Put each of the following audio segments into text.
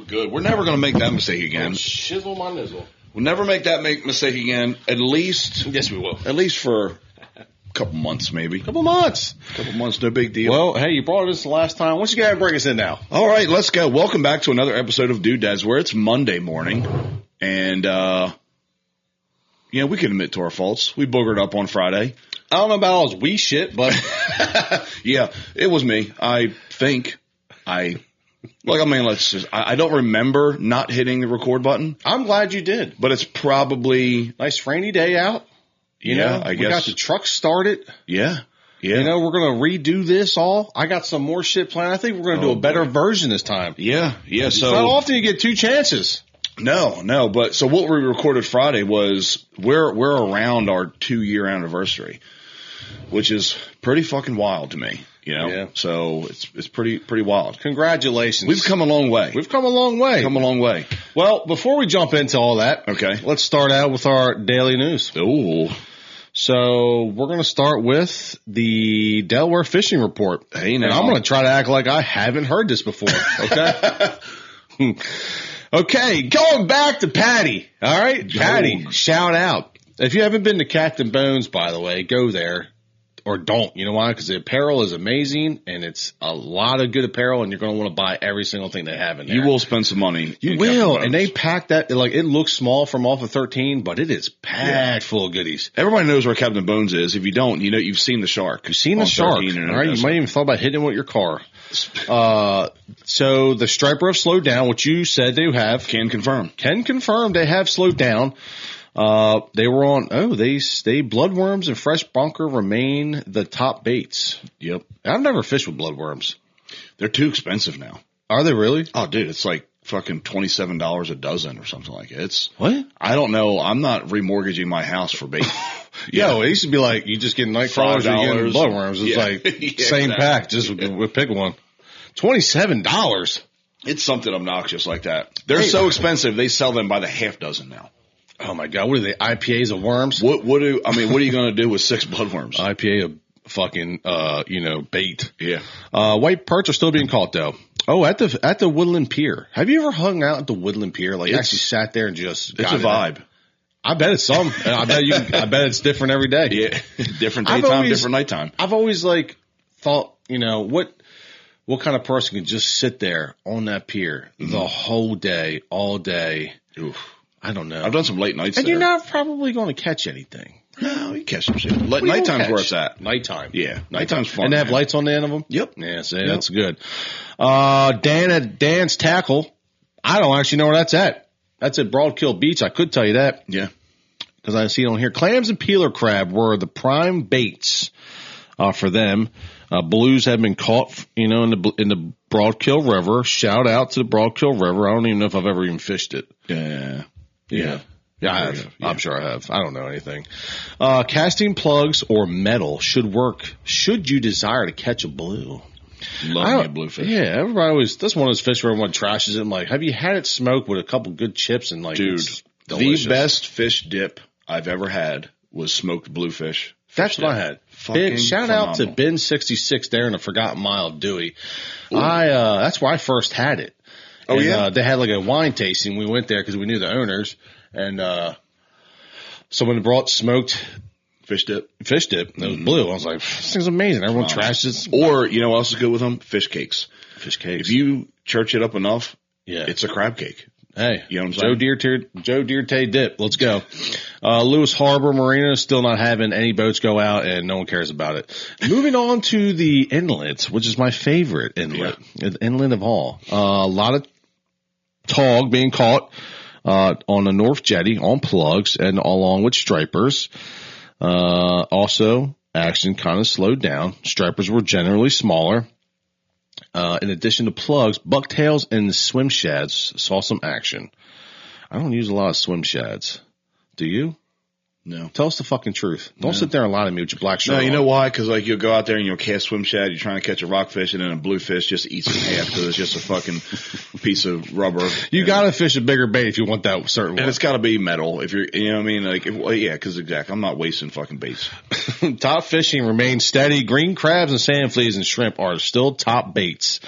good. We're never going to make that mistake again. Shizzle my nizzle. We'll never make that mistake again. At least. Yes, we will. At least for a couple months, maybe. Couple months, no big deal. Well, hey, you brought us the last time. Why don't you go ahead and bring us in now? All right, let's go. Welcome back to another episode of Dude Dads, where it's Monday morning. And, we can admit to our faults. We boogered up on Friday. I don't know about all this wee shit, but yeah, it was me. I think I don't remember not hitting the record button. I'm glad you did. But it's probably nice rainy day out. You know, I guess. We got the truck started. Yeah. You know, we're going to redo this all. I got some more shit planned. I think we're going to do a better version this time. Yeah. So not often you get two chances. No. But so what we recorded Friday was we're around our 2-year anniversary, which is pretty fucking wild to me. You know, yeah. So it's pretty wild. Congratulations. We've come a long way. Well, before we jump into all that, okay, let's start out with our daily news. Ooh. So we're going to start with the Delaware fishing report. Hey, now. And I'm going to try to act like I haven't heard this before. Okay. Okay. Going back to Patty. All right. Patty, shout out. If you haven't been to Captain Bones, by the way, go there. Or don't. You know why? Because the apparel is amazing, and it's a lot of good apparel, and you're going to want to buy every single thing they have in there. You will spend some money. You will, and they pack that, like, it looks small from off of 13, but it is packed full of goodies. Everybody knows where Captain Bones is. If you don't, you know, you've seen the shark. You've seen the shark. All right, you might even thought about hitting it with your car. So the striper have slowed down, which you said they have. Can confirm they have slowed down. They were on, they bloodworms and fresh bunker remain the top baits. Yep. I've never fished with bloodworms. They're too expensive now. Are they really? Oh, dude, it's like fucking $27 a dozen or something like it. It's what? I don't know. I'm not remortgaging my house for bait. Yo, it used to be like you just get night crawlers and you get bloodworms. It's like same exactly. Pack, just with pick one. $27. It's something obnoxious like that. They're so expensive. They sell them by the half dozen now. Oh my God! What are they? IPAs of worms? What are you going to do with 6 bloodworms? IPA of fucking bait. Yeah. White perch are still being caught though. Oh, at the Woodland Pier. Have you ever hung out at the Woodland Pier? Like actually sat there and just it's a vibe. I bet it's some. I bet it's different every day. Yeah. Different daytime, different nighttime. I've always thought, what kind of person can just sit there on that pier the whole day, all day? Oof. I don't know. I've done some late nights and there. You're not probably going to catch anything. No, you catch some shit. Nighttime's where it's at. Nighttime. Yeah. Nighttime's fun. And they have lights on the end of them? Yep. Yeah, see, that's good. Dan at Dan's Tackle. I don't actually know where that's at. That's at Broadkill Beach. I could tell you that. Yeah. Because I see it on here. Clams and peeler crab were the prime baits for them. Blues have been caught, in the Broadkill River. Shout out to the Broadkill River. I don't even know if I've ever even fished it. Yeah, I have. Yeah. I'm sure I have. I don't know anything. Casting plugs or metal should work should you desire to catch a blue. Love me a bluefish. Yeah, everybody always, that's one of those fish where everyone trashes it. I'm like, have you had it smoked with a couple good chips and dude, the best fish dip I've ever had was smoked bluefish. That's what I had. Shout out to Ben 66 there in the Forgotten Mile of Dewey. That's where I first had it. Oh, yeah? They had like a wine tasting. We went there because we knew the owners. And someone brought smoked fish dip. And it was blue. I was like, this thing's amazing. Everyone trashes it. Or, you know what else is good with them? Fish cakes. If you church it up enough, yeah, it's a crab cake. Hey, you know what I'm saying? Joe Dierte dip. Let's go. Lewis Harbor Marina is still not having any boats go out, and no one cares about it. Moving on to the inlets, which is my favorite inlet, inlet of all. A lot of tog being caught on the North Jetty on plugs and along with stripers. Also, action kind of slowed down. Stripers were generally smaller. In addition to plugs, bucktails and swim shads saw some action. I don't use a lot of swim shads. Do you? No. Tell us the fucking truth. Don't sit there and lie to me with your black shirt on. No, you know why? Because you'll go out there and you'll cast swim shad, you're trying to catch a rockfish, and then a bluefish just eats in half because it's just a fucking piece of rubber. You got to fish a bigger bait if you want that certain one. And it's got to be metal. If you're, you know what I mean? Because exactly. I'm not wasting fucking baits. Top fishing remains steady. Green crabs and sand fleas and shrimp are still top baits.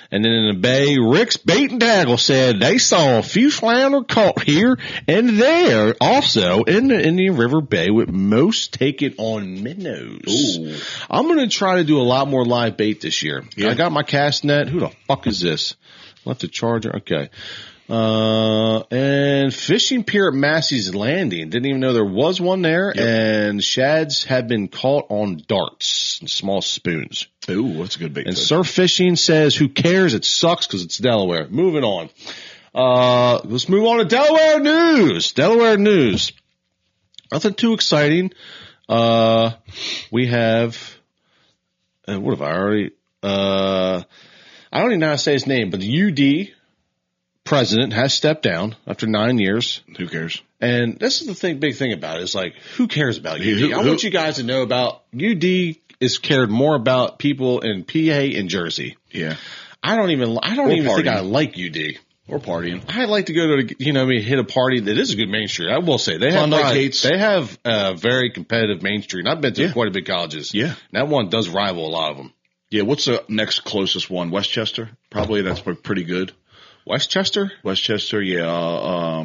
And then in the Bay, Rick's Bait and Tackle said they saw a few flounder caught here and there, also in the Indian River Bay, with most taken on minnows. Ooh. I'm going to try to do a lot more live bait this year. Yeah. I got my cast net. Who the fuck is this? Left the charger. Okay. And fishing pier at Massey's Landing. Didn't even know there was one there. Yep. And shads have been caught on darts and small spoons. Ooh, that's a good bait. And fish. Surf Fishing says, who cares? It sucks because it's Delaware. Moving on. Let's move on to Delaware news. Delaware news. Nothing too exciting. We have, what have I already, I don't even know how to say his name, but the UD president has stepped down after 9 years. Who cares? And this is the big thing about it. Is like, who cares about UD? I want you guys to know about UD is cared more about people in PA and Jersey. Yeah. I don't even think I like UD. Or partying. I'd like to go to, hit a party that is a good Main Street. I will say they have a very competitive Main Street. And I've been to quite a bit colleges. Yeah. And that one does rival a lot of them. Yeah. What's the next closest one? Westchester? Probably. That's pretty good. Westchester? Westchester. Yeah.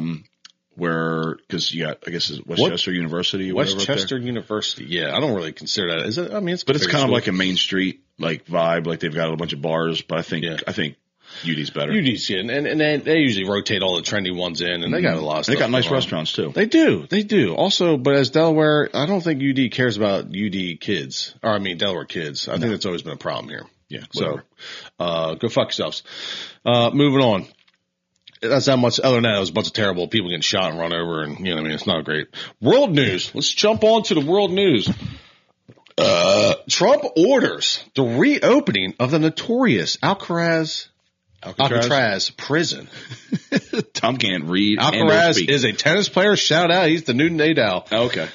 Because you got, I guess it's Westchester University. Or Westchester University. Yeah. I don't really consider that. Is it? I mean, but it's kind of like a Main Street like vibe. Like they've got a bunch of bars, but I think UD's better. UD's good. And they usually rotate all the trendy ones in, and they got a lot of stuff. They got nice restaurants too. They do. Also, but as Delaware, I don't think UD cares about Delaware kids. I think that's always been a problem here. Yeah. Whatever. So, go fuck yourselves. Moving on. That's how much. Other than that, it was a bunch of terrible people getting shot and run over, and it's not great. World news. Let's jump on to the world news. Trump orders the reopening of the notorious Alcatraz prison. Tom can't read. Alcaraz is a tennis player. Shout out. He's the new Nadal. Okay.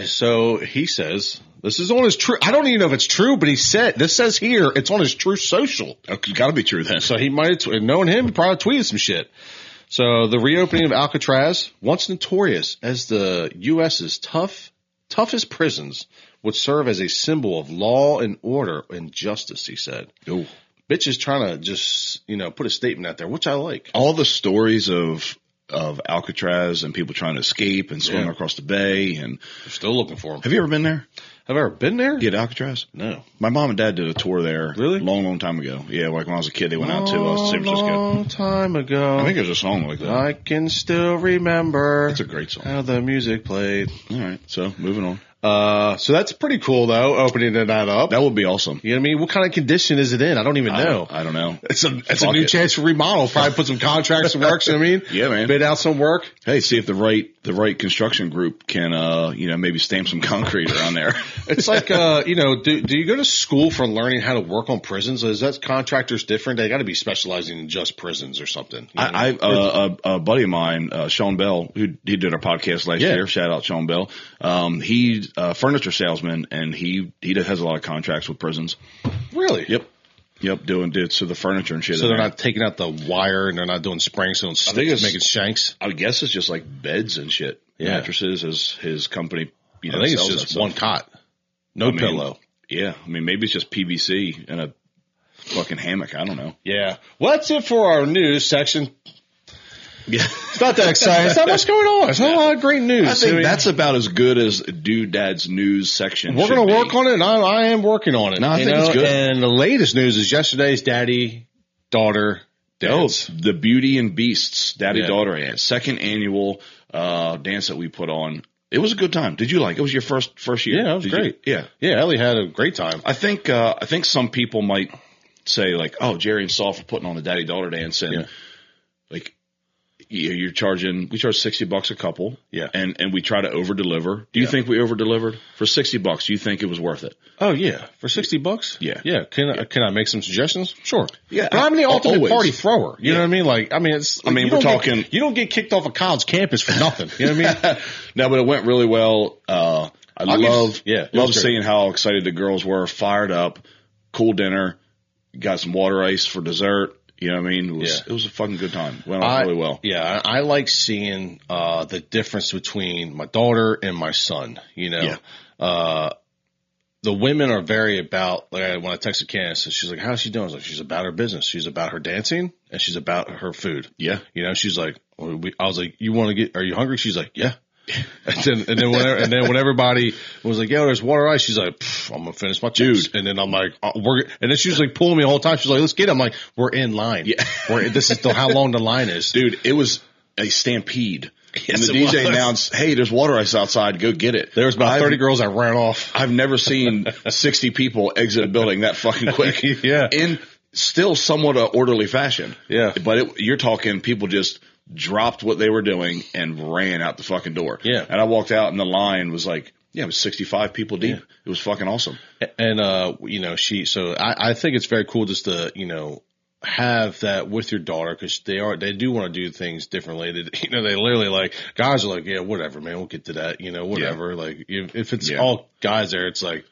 So he says, this is on his true, I don't even know if it's true, but this says here, it's on his True Social. It's gotta be true then. So he might, knowing him, he probably tweeted some shit. So the reopening of Alcatraz, once notorious as the U.S.'s toughest prisons, would serve as a symbol of law and order and justice, he said. Ooh. Bitch is trying to just, put a statement out there, which I like. All the stories of Alcatraz and people trying to escape and swim across the bay, and they're still looking for them. Have you ever been there? Have I ever been there? Yeah, to Alcatraz? No. My mom and dad did a tour there. Really? Long time ago. Yeah, like when I was a kid, they went out to San Francisco. Long time ago. I think there's a song like that. I can still remember. It's a great song. How the music played. All right, so moving on. So that's pretty cool though, opening that up. That would be awesome. You know what I mean? What kind of condition is it in? I don't even know. I don't know. It's a new chance for remodel. Probably put some contracts to work. You know what I mean? Yeah, man. Bid out some work. Hey, see if the right construction group can, maybe stamp some concrete around there. It's like, do you go to school for learning how to work on prisons? Is that contractors different? They got to be specializing in just prisons or something. A buddy of mine, Sean Bell, he did our podcast last year. Shout out Sean Bell. He's a furniture salesman, and he has a lot of contracts with prisons. Really? Yep. Doing so the furniture and shit. So they're not taking out the wire, and they're not doing springs, so making shanks. I guess it's just like beds and shit. Yeah. Mattresses is his company. I think it's just one cot, pillow. Yeah, I mean maybe it's just PVC and a fucking hammock. I don't know. Yeah. Well, that's it for our news section. Yeah. It's not that exciting. It's not much going on. It's not a lot of great news. I think that's about as good as Dad's news section. We're going to work on it, and I am working on it. No, I think it's good. And the latest news is yesterday's daddy-daughter dance. Oh, the Beauty and Beasts daddy-daughter dance. Second annual dance that we put on. It was a good time. Did you like it? It was your first year? Yeah, it was great. Yeah, Ellie had a great time. I think some people might say like, oh, Jerry and Saul for putting on the daddy-daughter dance, and like, we charge $60 a couple. Yeah. And we try to over deliver. Do you think we over delivered for $60? Do you think it was worth it? Oh yeah. For $60? Yeah. Yeah. Can I make some suggestions? Sure. Yeah. But I'm the ultimate party thrower. You know what I mean? Like, you don't get kicked off a college campus for nothing. You know what I mean? No, but it went really well. I love seeing how excited the girls were, fired up, cool dinner, got some water ice for dessert. You know what I mean? It was a fucking good time. Went off really well. Yeah, I like seeing the difference between my daughter and my son. the women are very about, like when I texted Candace, she's like, how's she doing? I was like, she's about her business. She's about her dancing and she's about her food. Yeah. You know, she's like, I was like, are you hungry? She's like, yeah. And then when everybody was like, yeah, there's water ice, she's like, I'm going to finish my chips. Dude. And then I'm like, and then she was like pulling me the whole time. She's like, let's get it. I'm like, we're in line. Yeah. This is how long the line is. Dude, it was a stampede. Yes, and the DJ announced, hey, there's water ice outside. Go get it. There was about 30 girls that ran off. I've never seen 60 people exit a building that fucking quick. Yeah. In still somewhat an orderly fashion. Yeah. But you're talking people just dropped what they were doing and ran out the fucking door. Yeah. And I walked out and the line was like, it was 65 people deep. Yeah. It was fucking awesome. And, so I think it's very cool just to, have that with your daughter because they do want to do things differently. They literally like guys are like, yeah, whatever, man, we'll get to that, whatever. Yeah. Like if it's all guys there, it's like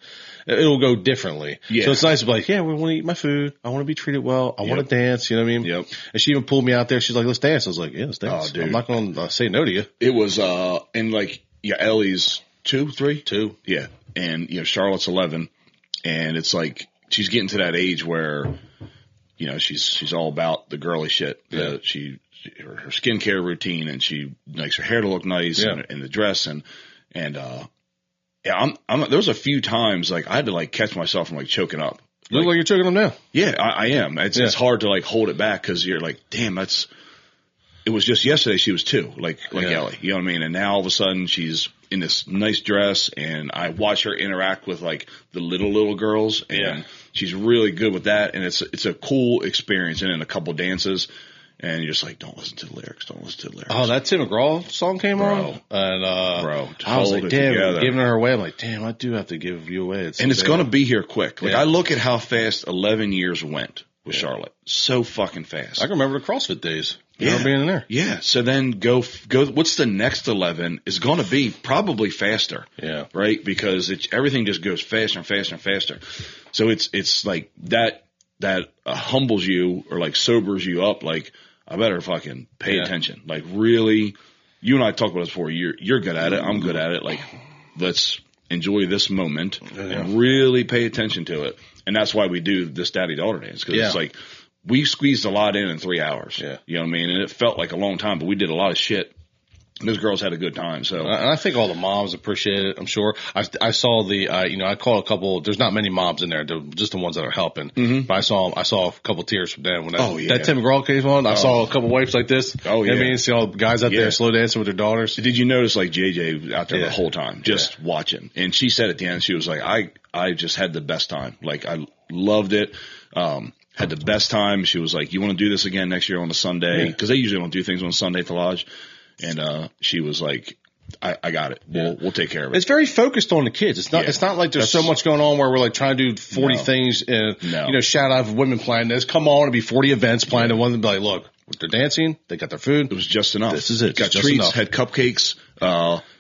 it'll go differently. Yeah. So it's nice to be like, yeah, we want to eat my food. I want to be treated well. I want to dance. You know what I mean? Yep. And she even pulled me out there. She's like, let's dance. I was like, yeah, let's dance. Oh, dude. I'm not going to say no to you. It was, and like, yeah, Ellie's 2. Yeah. And, Charlotte's 11 and it's like, she's getting to that age where, she's all about the girly shit. Yeah. Her skincare routine, and she likes her hair to look nice, and the dress, and there was a few times like I had to like catch myself from like choking up. You look like you're choking them now. Yeah, I am. It's hard to like hold it back because you're like, damn, it was just yesterday she was 2, like Ellie, you know what I mean? And now all of a sudden she's in this nice dress and I watch her interact with like the little girls and she's really good with that. And it's a cool experience. And in a couple dances and you're just like, don't listen to the lyrics. Oh, that Tim McGraw song came on? And, I was like, damn, giving her away. I'm like, damn, I do have to give you away. It's going to be here quick. Like I look at how fast 11 years went with Charlotte. So fucking fast. I can remember the CrossFit days. Being in there. Yeah. So then go. What's the next 11 is going to be probably faster. Yeah. Right. Because everything just goes faster and faster and faster. So it's like that humbles you or like sobers you up. Like I better fucking pay attention. Like really, you and I talked about this before. You're good at it. I'm good at it. Like let's enjoy this moment and really pay attention to it. And that's why we do this daddy-daughter dance. Because it's like, we squeezed a lot in 3 hours. Yeah. You know what I mean? And it felt like a long time, but we did a lot of shit. Those girls had a good time. So, and I think all the moms appreciate it. I'm sure. I saw I called a couple. There's not many moms in there, just the ones that are helping. Mm-hmm. But I saw a couple tears from them when that Tim McGraw came on. I saw a couple wipes like this. Oh yeah. I mean, see all the guys out there slow dancing with their daughters. Did you notice like JJ out there the whole time, just watching? And she said at the end, she was like, I just had the best time. Like I loved it. Had the best time. She was like, you want to do this again next year on a Sunday? Because they usually don't do things on a Sunday at the lodge. And she was like, I got it. We'll take care of it. It's very focused on the kids. It's not like there's so much going on where we're like trying to do 40 things and, shout out for women playing this. Come on, it'll be 40 events playing and one of them be like, look, they're dancing. They got their food. It was just enough. This is it. Got treats, enough. Had cupcakes.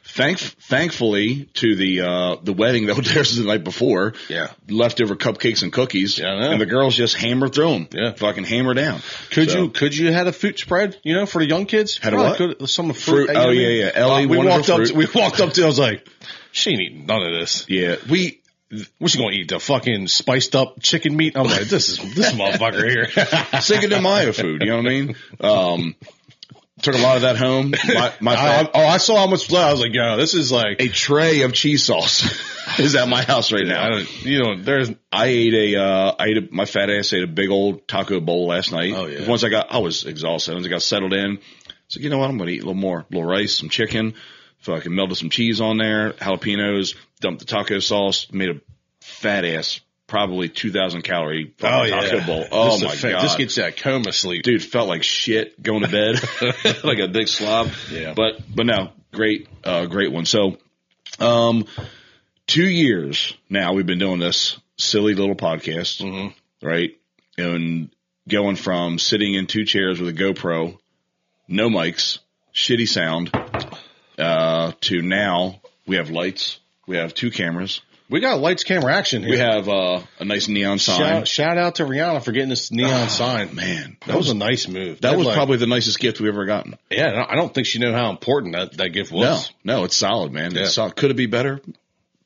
Thankfully to the wedding that was theirs the night before. Yeah. Leftover cupcakes and cookies. Yeah, I know. And the girls just hammer through them. Yeah. Fucking hammer down. Could you had a fruit spread, for the young kids? Had a what? Some fruit. Oh yeah. Ellie, we walked up to, I was like, she ain't eating none of this. Yeah. What's she gonna eat? The fucking spiced up chicken meat? I'm like, this motherfucker here. Sink it in Maya food, you know what I mean? Took a lot of that home. I saw how much left. I was like, yo, this is like a tray of cheese sauce is at my house right now. My fat ass ate a big old taco bowl last night. Oh yeah. I was exhausted. Once I got settled in, so you know what? I'm going to eat a little rice, some chicken, fucking melted some cheese on there, jalapenos, dumped the taco sauce, made a fat ass, probably 2,000 calorie taco bowl. Oh my God. This gets that coma sleep. Dude, felt like shit going to bed. Like a big slob. Yeah. But no, great one. So, 2 years now we've been doing this silly little podcast, right? And going from sitting in 2 chairs with a GoPro, no mics, shitty sound, to now we have lights, we have 2 cameras. We got lights, camera, action here. We have a nice neon sign. Shout out to Rihanna for getting this neon sign. Man, that was a nice move. That was probably the nicest gift we've ever gotten. Yeah, I don't think she knew how important that gift was. No, it's solid, man. Yeah. It's solid. Could it be better?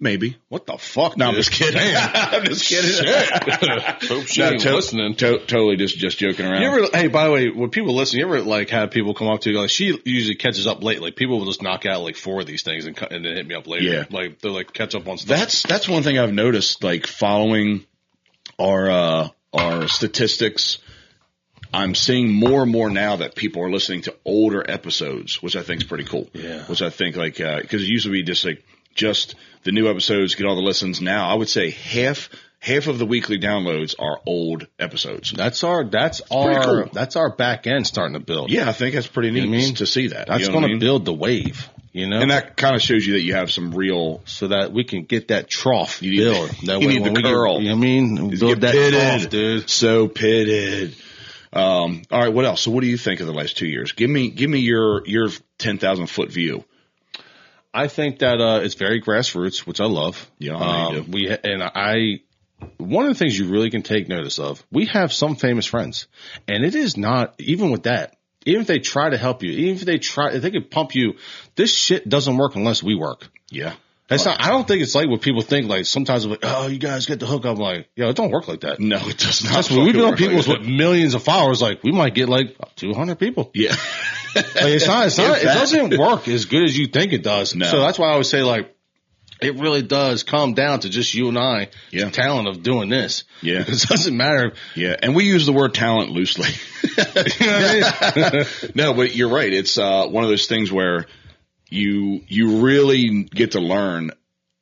Maybe. What the fuck? No, dude? I'm just kidding. I'm just kidding. Hope she ain't listening. Totally just joking around. Hey, by the way, when people listen, you ever like have people come up to you? Like, she usually catches up late. Like, people will just knock out like 4 of these things and then hit me up later. Yeah. Like, they're like catch up on stuff. That's one thing I've noticed. Like, following our statistics, I'm seeing more and more now that people are listening to older episodes, which I think is pretty cool. Yeah. Which I think because it used to be just the new episodes get all the listens. Now I would say half of the weekly downloads are old episodes. That's our back end starting to build. Yeah, I think that's pretty neat to see that. That's going to build the wave. You know, and that kind of shows you that you have some real, so that we can get that trough build. That you need the curl. You know what I mean? Build that trough, dude. So pitted. All right, what else? So what do you think of the last 2 years? Give me your 10,000 foot view. I think that it's very grassroots, which I love. Yeah, I do. One of the things you really can take notice of, we have some famous friends, and it is not even with that. Even if they try to help you, even if they could pump you, this shit doesn't work unless we work. Yeah. It's not. I don't think it's like what people think. Like sometimes, like, oh, you guys get the hook. I'm like, yo, it don't work like that. No, it does not. That's when we've been on people's with millions of followers. Like we might get like 200 people. Yeah, like it's not. It doesn't work as good as you think it does. No. So that's why I always say like, it really does come down to just you and I, the talent of doing this. Yeah, because it doesn't matter. Yeah, and we use the word talent loosely. You know what I mean? No, but you're right. It's one of those things where you really get to learn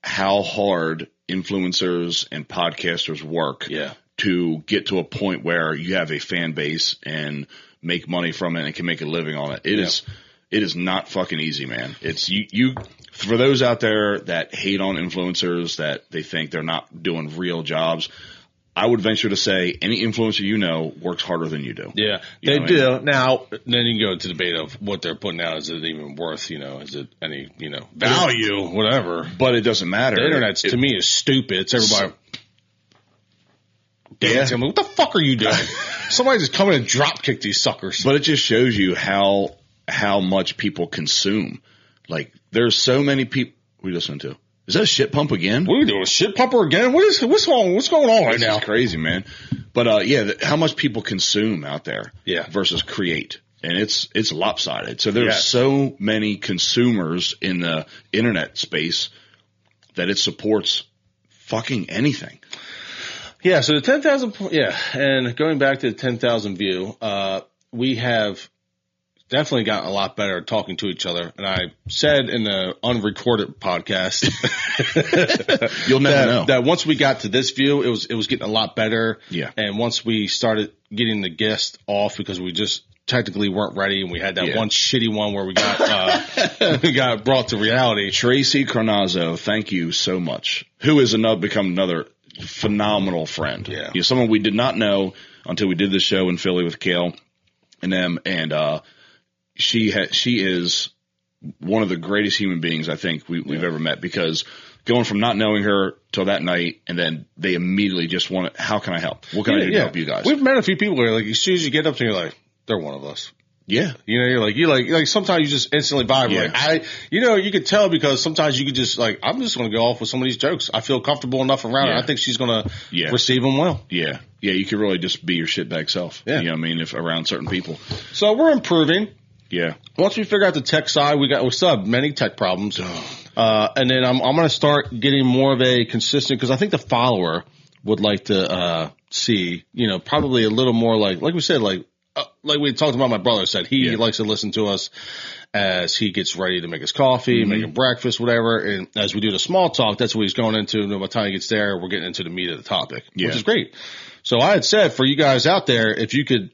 how hard influencers and podcasters work to get to a point where you have a fan base and make money from it and can make a living on it. It is not fucking easy, man. It's you for those out there that hate on influencers, that they think they're not doing real jobs. I would venture to say any influencer you know works harder than you do. Yeah, they do. Now, then you can go into the debate of what they're putting out. Is it even worth, is it any, value, whatever. But it doesn't matter. The internet, to me, is stupid. It's everybody dancing. What the fuck are you doing? Somebody just come in and drop kick these suckers. But it just shows you how much people consume. Like, there's so many people. What are you listening to? Is that a shit pump again? What are we doing? A shit pumper again? What's going on right now? It's crazy, man. But how much people consume out there versus create. And it's lopsided. So there's so many consumers in the internet space that it supports fucking anything. Yeah, so the 10,000, and going back to the 10,000 view, we have definitely gotten a lot better at talking to each other. And I said in the unrecorded podcast, you'll never know that once we got to this view, it was getting a lot better. Yeah. And once we started getting the guest off because we just technically weren't ready, and we had that one shitty one where we got brought to reality. Tracy Carnazzo, thank you so much. Who has become another phenomenal friend. Yeah. Someone we did not know until we did this show in Philly with Kale and them, and she is one of the greatest human beings I think we've ever met, because going from not knowing her till that night, and then they immediately just want to, how can I help? What can I do to help you guys? We've met a few people where, like, as soon as you get up to, you're like, they're one of us. Yeah. You're like sometimes you just instantly vibe. Yeah. Like you could tell, because sometimes you could just like, I'm just going to go off with some of these jokes. I feel comfortable enough around her. I think she's going to receive them well. Yeah. Yeah. You could really just be your shitbag self. Yeah. You know what I mean? If around certain people. So we're improving. Yeah. Once we figure out the tech side, we still have many tech problems. And then I'm going to start getting more of a consistent, because I think the follower would like to see, probably a little more like we said, like we talked about, my brother said he likes to listen to us as he gets ready to make his coffee, making breakfast, whatever. And as we do the small talk, that's what he's going into. And by the time he gets there, we're getting into the meat of the topic, which is great. So I had said, for you guys out there, if you could,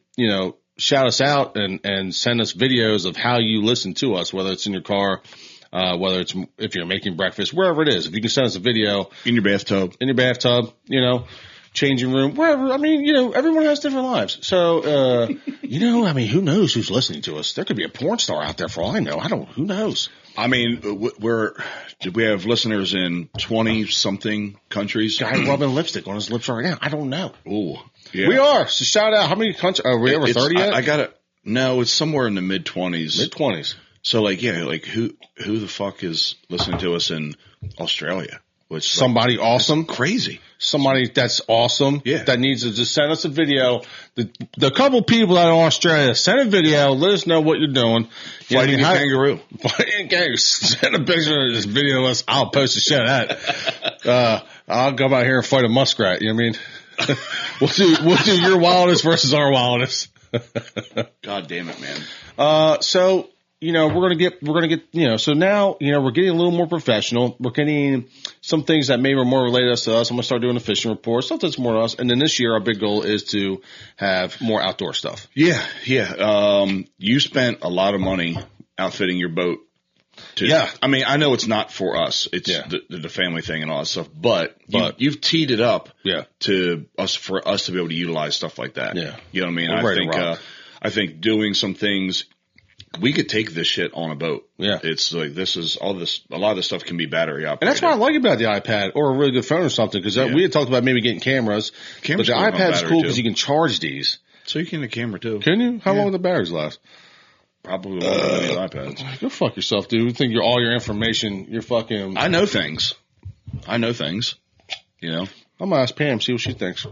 shout us out and send us videos of how you listen to us, whether it's in your car, whether it's if you're making breakfast, wherever it is. If you can send us a video. In your bathtub, changing room, wherever. I mean, everyone has different lives. So, who knows who's listening to us? There could be a porn star out there for all I know. Who knows? I mean, we have listeners in 20-something countries. Guy rubbing lipstick on his lips right now. I don't know. Ooh. Yeah. We are. So shout out. How many countries? Are we over 30 yet? I got it. No, it's somewhere in the mid-20s. Mid-20s. So, who the fuck is listening to us in Australia? Which somebody awesome, crazy, somebody that's awesome, yeah, that needs to just send us a video. The couple people out in Australia, send a video, let us know what you're doing. Fighting a kangaroo. Fighting a kangaroo. Send a picture of this video of us. I'll post a shit of that. I'll go out here and fight a muskrat. You know what I mean? We'll do your wildest versus our wildest. God damn it, man. So, we're going to get, so now, we're getting a little more professional. We're getting some things that maybe are more related to us. I'm going to start doing a fishing report, stuff that's more to us. And then this year, our big goal is to have more outdoor stuff. Yeah. You spent a lot of money outfitting your boat. I mean, I know it's not for us. It's the family thing and all that stuff, but you've teed it up for us to be able to utilize stuff like that. Yeah. You know what I mean? I think doing some things, we could take this shit on a boat. Yeah. It's like, a lot of this stuff can be battery operated. And that's what I like about the iPad or a really good phone or something, because we had talked about maybe getting cameras. But the iPad is cool because you can charge these. So you can get a camera too. Can you? How long will the batteries last? Probably longer than these iPads. Go fuck yourself, dude. You think all your information, you're fucking... I know things. I'm going to ask Pam, see what she thinks.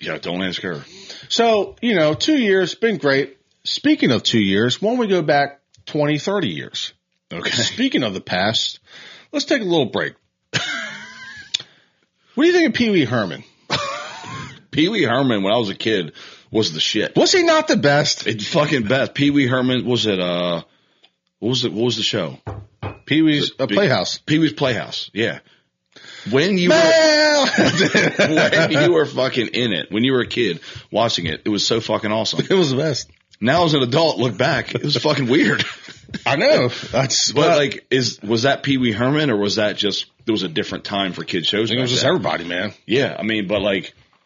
Yeah, don't ask her. So, 2 years, been great. Speaking of 2 years, why don't we go back 20, 30 years? Okay. Speaking of the past, let's take a little break. What do you think of Pee Wee Herman? Pee Wee Herman, when I was a kid, was the shit. Was he not the best? It's fucking best. Pee Wee Herman, what was the show? Pee Wee's Playhouse. Pee Wee's Playhouse, yeah. When you were fucking in it, when you were a kid watching it, it was so fucking awesome. It was the best. Now as an adult, look back, it was fucking weird. I know. Was that Pee Wee Herman, or was that just, there was a different time for kid shows? I think it was just everybody, man. Yeah, I mean, but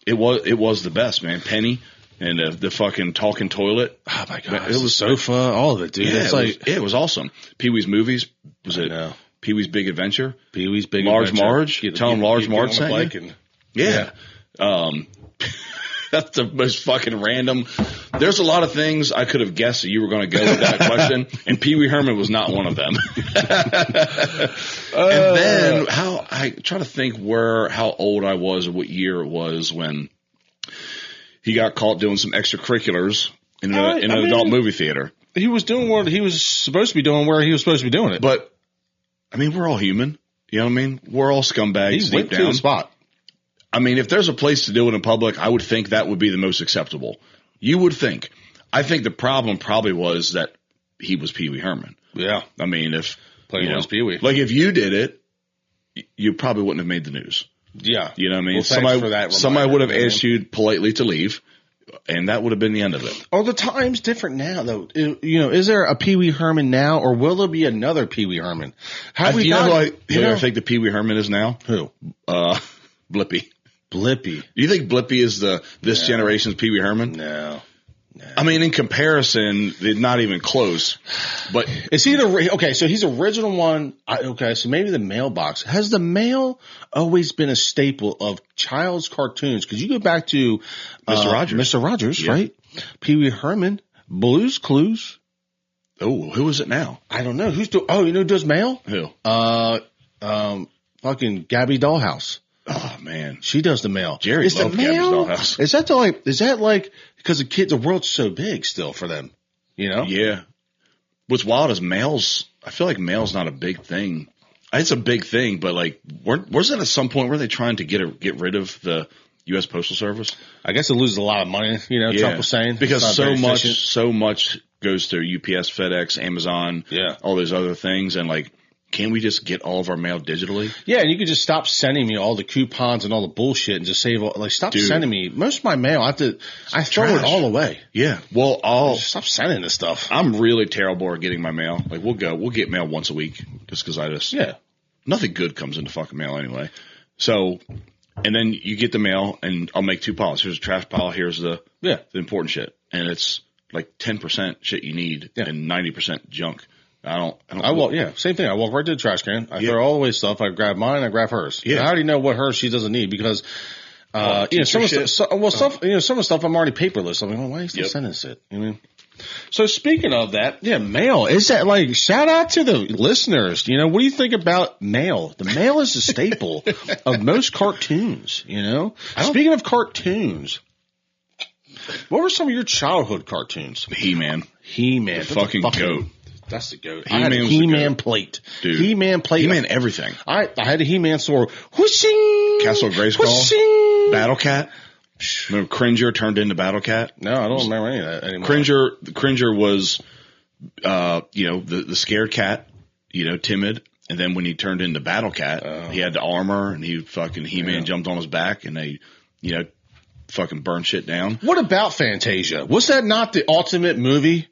it was the best, man. Penny and the fucking talking toilet. Oh my god, it was so fun. All of it, dude. Yeah, it was awesome. Pee Wee's movies. Was it Pee Wee's Big Adventure? Pee Wee's Big Large Adventure. Marge. Tell him Large Marge sent you. Yeah. That's the most fucking random. There's a lot of things I could have guessed that you were going to go with that question, and Pee Wee Herman was not one of them. And then I try to think how old I was or what year it was when he got caught doing some extracurriculars in an adult movie theater. He was doing what he was supposed to be doing where he was supposed to be doing it. But, I mean, we're all human. You know what I mean? We're all scumbags. He went to the spot. I mean, if there's a place to do it in public, I would think that would be the most acceptable. You would think. I think the problem probably was that he was Pee Wee Herman. Yeah. I mean, if Pee Wee. Like if you did it, you probably wouldn't have made the news. Yeah. You know what I mean? Well, somebody would have asked you politely to leave, and that would have been the end of it. Oh, the time's different now, though. Is there a Pee Wee Herman now, or will there be another Pee Wee Herman? I think the Pee Wee Herman is now? Who? Blippy. Blippy. Do you think Blippy is this generation's Pee Wee Herman? No. I mean, in comparison, they're not even close. But is he so he's the original one. So maybe the mailbox. Has the mail always been a staple of child's cartoons? Because you go back to Mr. Rogers, right? Pee Wee Herman, Blue's Clues. Oh, who is it now? I don't know. Who does mail? Who? Fucking Gabby Dollhouse. Oh man, she does the mail. Jerry loved Gabby's Dollhouse. Is that like because the world's so big still for them? Yeah. What's wild is mail's. I feel like mail's not a big thing. It's a big thing, but was it at some point were they trying to get rid of the U.S. Postal Service? I guess it loses a lot of money. Trump was saying because so much goes to UPS, FedEx, Amazon, all those other things, and can't we just get all of our mail digitally? Yeah, and you could just stop sending me all the coupons and all the bullshit and just save stop sending me. Most of my mail, I throw it all away. Yeah. Well, stop sending this stuff. I'm really terrible at getting my mail. We'll get mail once a week just because nothing good comes into fucking mail anyway. So, and then you get the mail and I'll make two piles. Here's a trash pile. Here's the important shit. And it's 10% shit you need and 90% junk. Same thing. I walk right to the trash can. I throw all away stuff. I grab mine. I grab hers. Yeah. I already know what hers she doesn't need because, some of the stuff I'm already paperless. I'm like, why are you still sending this shit? You know what I mean? So speaking of that, mail. Is that like, shout out to the listeners. You know, what do you think about mail? The mail is a staple of most cartoons, you know? Speaking of cartoons, what were some of your childhood cartoons? He-Man. He-Man. The fucking goat. That's the goat. He-Man, I had a He-Man plate. Dude. He-Man plate. He-Man everything. I had a He-Man sword. Whooshing! Castle Grayskull. Whooshing! Battle Cat. Remember Cringer turned into Battle Cat? No, I don't remember any of that anymore. Cringer was, the scared cat, timid. And then when he turned into Battle Cat, he had the armor and He-Man jumped on his back and they, fucking burned shit down. What about Fantasia? Was that not the ultimate movie?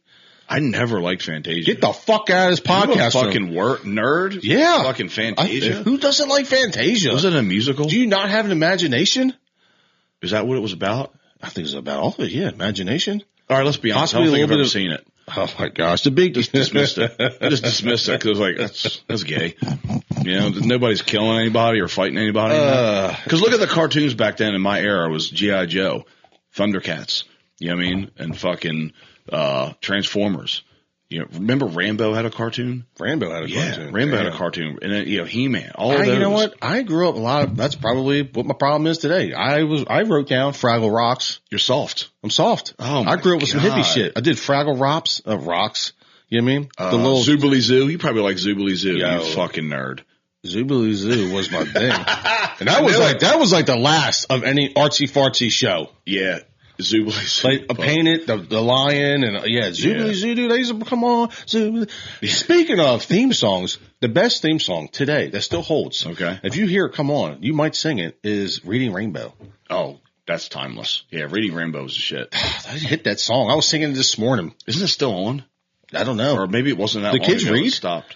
I never liked Fantasia. Get the fuck out of this podcast. You a fucking nerd? Yeah. Fucking Fantasia? Who doesn't like Fantasia? Was it a musical? Do you not have an imagination? Is that what it was about? I think it's about all of it, yeah. Imagination. All right, let's be honest. I don't think I've ever seen it. Oh my gosh, the big just dismissed it. I just dismissed it because I was like, that's gay. Nobody's killing anybody or fighting anybody. Because look at the cartoons back then in my era. It was G.I. Joe, Thundercats, you know what I mean? And fucking Transformers. Remember Rambo had a cartoon? Rambo had a cartoon. Yeah, Rambo had a cartoon. And then, He-Man, all of those. You know what? I grew up that's probably what my problem is today. I wrote down Fraggle Rocks. You're soft. I'm soft. Oh my I grew up with God. some hippie shit. I did Fraggle Rocks, rocks. You know what I mean? The little Zoobly Zoo. You probably like Zoobly Zoo. You fucking nerd. Zoobly Zoo was my thing. And that was like the last of any artsy fartsy show. Yeah. Zoobly Zoo. Like Painted, the lion, and Zoobly Zoo, dude. They used to come on. Zoobly. Speaking of theme songs, the best theme song today that still holds. Okay. If you hear it come on, you might sing it, is Reading Rainbow. Oh, that's timeless. Yeah, Reading Rainbow is the shit. I hit that song. I was singing it this morning. Isn't it still on? I don't know. Or maybe it wasn't that long ago. The kids read? It stopped.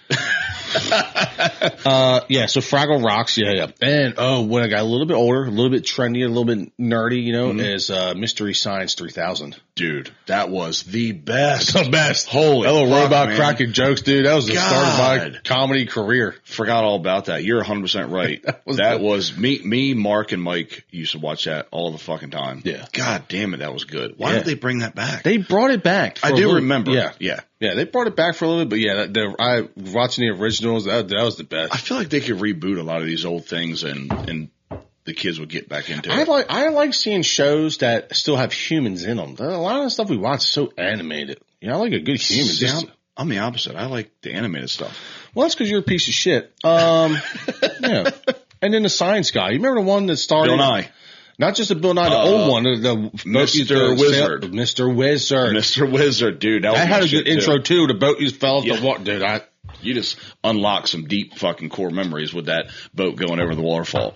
So Fraggle Rocks, yeah. And, when I got a little bit older, a little bit trendy, a little bit nerdy, is Mystery Science 3000. Dude, that was the best. The best. Holy that little fuck, robot man. cracking jokes, dude. That was the start of my comedy career. Forgot all about that. You're 100% right. that was me, Mark, and Mike used to watch that all the fucking time. Yeah. God damn it, that was good. Why did they bring that back? They brought it back. I do remember. Yeah, they brought it back for a little bit, but I watching the originals, that was the best. I feel like they could reboot a lot of these old things and the kids would get back into it. I like seeing shows that still have humans in them. A lot of the stuff we watch is so animated. I like a good human. See, I'm the opposite. I like the animated stuff. Well, that's because you're a piece of shit. Yeah. And then the science guy. You remember the one that started? Bill Nye. Not just the Bill Nye, the old one. The Mr. Wizard. Mr. Wizard. Mr. Wizard, dude. That had a good intro, too. The boat just fell off the water. Dude, you just unlock some deep fucking core memories with that boat going over the waterfall.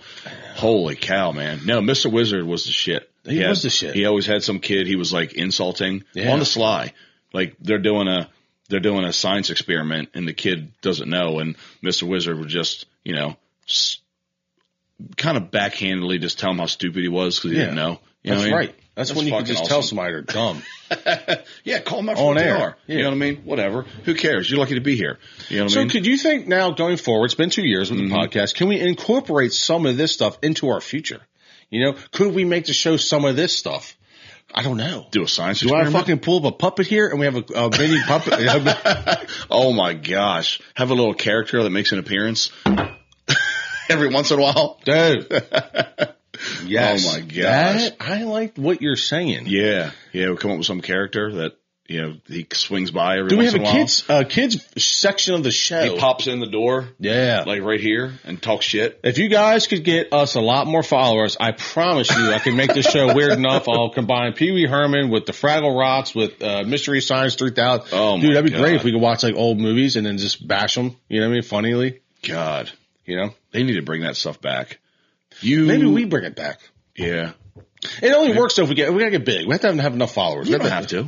Holy cow, man. No, Mr. Wizard was the shit. He was the shit. He always had some kid he was like insulting on the sly. Like they're doing a science experiment and the kid doesn't know and Mr. Wizard would just, kind of backhandedly just tell him how stupid he was because he didn't know. That's right. That's when you can just tell somebody they're dumb. Yeah, call them out for what they are. Yeah. You know what I mean? Whatever. Who cares? You're lucky to be here. You know what I mean? So could you think now going forward, it's been 2 years with the podcast, can we incorporate some of this stuff into our future? Could we make the show some of this stuff? I don't know. Do a science experiment? Do I fucking pull up a puppet here and we have a mini puppet? Oh my gosh. Have a little character that makes an appearance every once in a while. Dude. Yes. Oh my gosh. I like what you're saying. Yeah. Yeah. We'll come up with some character that, he swings by every once in a while. Do we have a kids section of the show? He pops in the door. Yeah. Like right here and talks shit. If you guys could get us a lot more followers, I promise you I can make this show weird enough. I'll combine Pee Wee Herman with the Fraggle Rocks with Mystery Science 3000. Oh dude, that'd be great if we could watch like old movies and then just bash them. You know what I mean? Funnily. God. They need to bring that stuff back. Maybe we bring it back. Yeah. It only works though if we gotta get big. We have to have enough followers. You don't have to.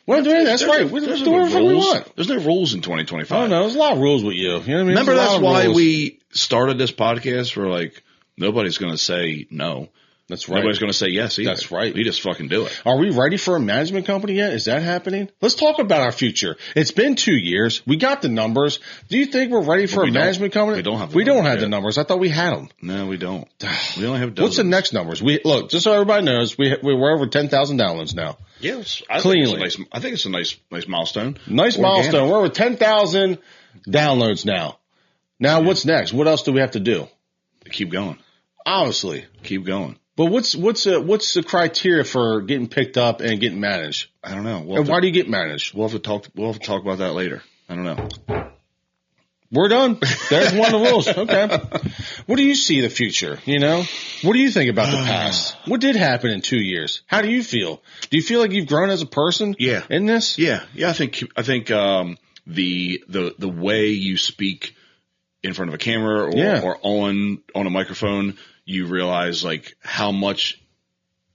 Well, that's right. There's no rules. There's no rules in 2025. Oh no, there's a lot of rules with you. You know what I mean? Remember that's why we started this podcast. We're like, nobody's going to say no. That's right. Nobody's going to say yes either. That's right. We just fucking do it. Are we ready for a management company yet? Is that happening? Let's talk about our future. It's been 2 years. We got the numbers. Do you think we're ready for a management company? We don't have the numbers. I thought we had them. No, we don't. We only have dozens. What's the next numbers? Look, just so everybody knows, we're over 10,000 downloads now. Yeah, cleanly. I think it's a nice milestone. Nice milestone. We're over 10,000 downloads now. Now, what's next? What else do we have to do? Keep going. Obviously. Keep going. But what's the criteria for getting picked up and getting managed? I don't know. And why do you get managed? We'll have to talk about that later. I don't know. We're done. There's one of the rules. Okay. What do you see the future? You know, what do you think about the past? What did happen in 2 years? How do you feel? Do you feel like you've grown as a person? Yeah. In this? Yeah. I think the way you speak in front of a camera or on a microphone, you realize like how much,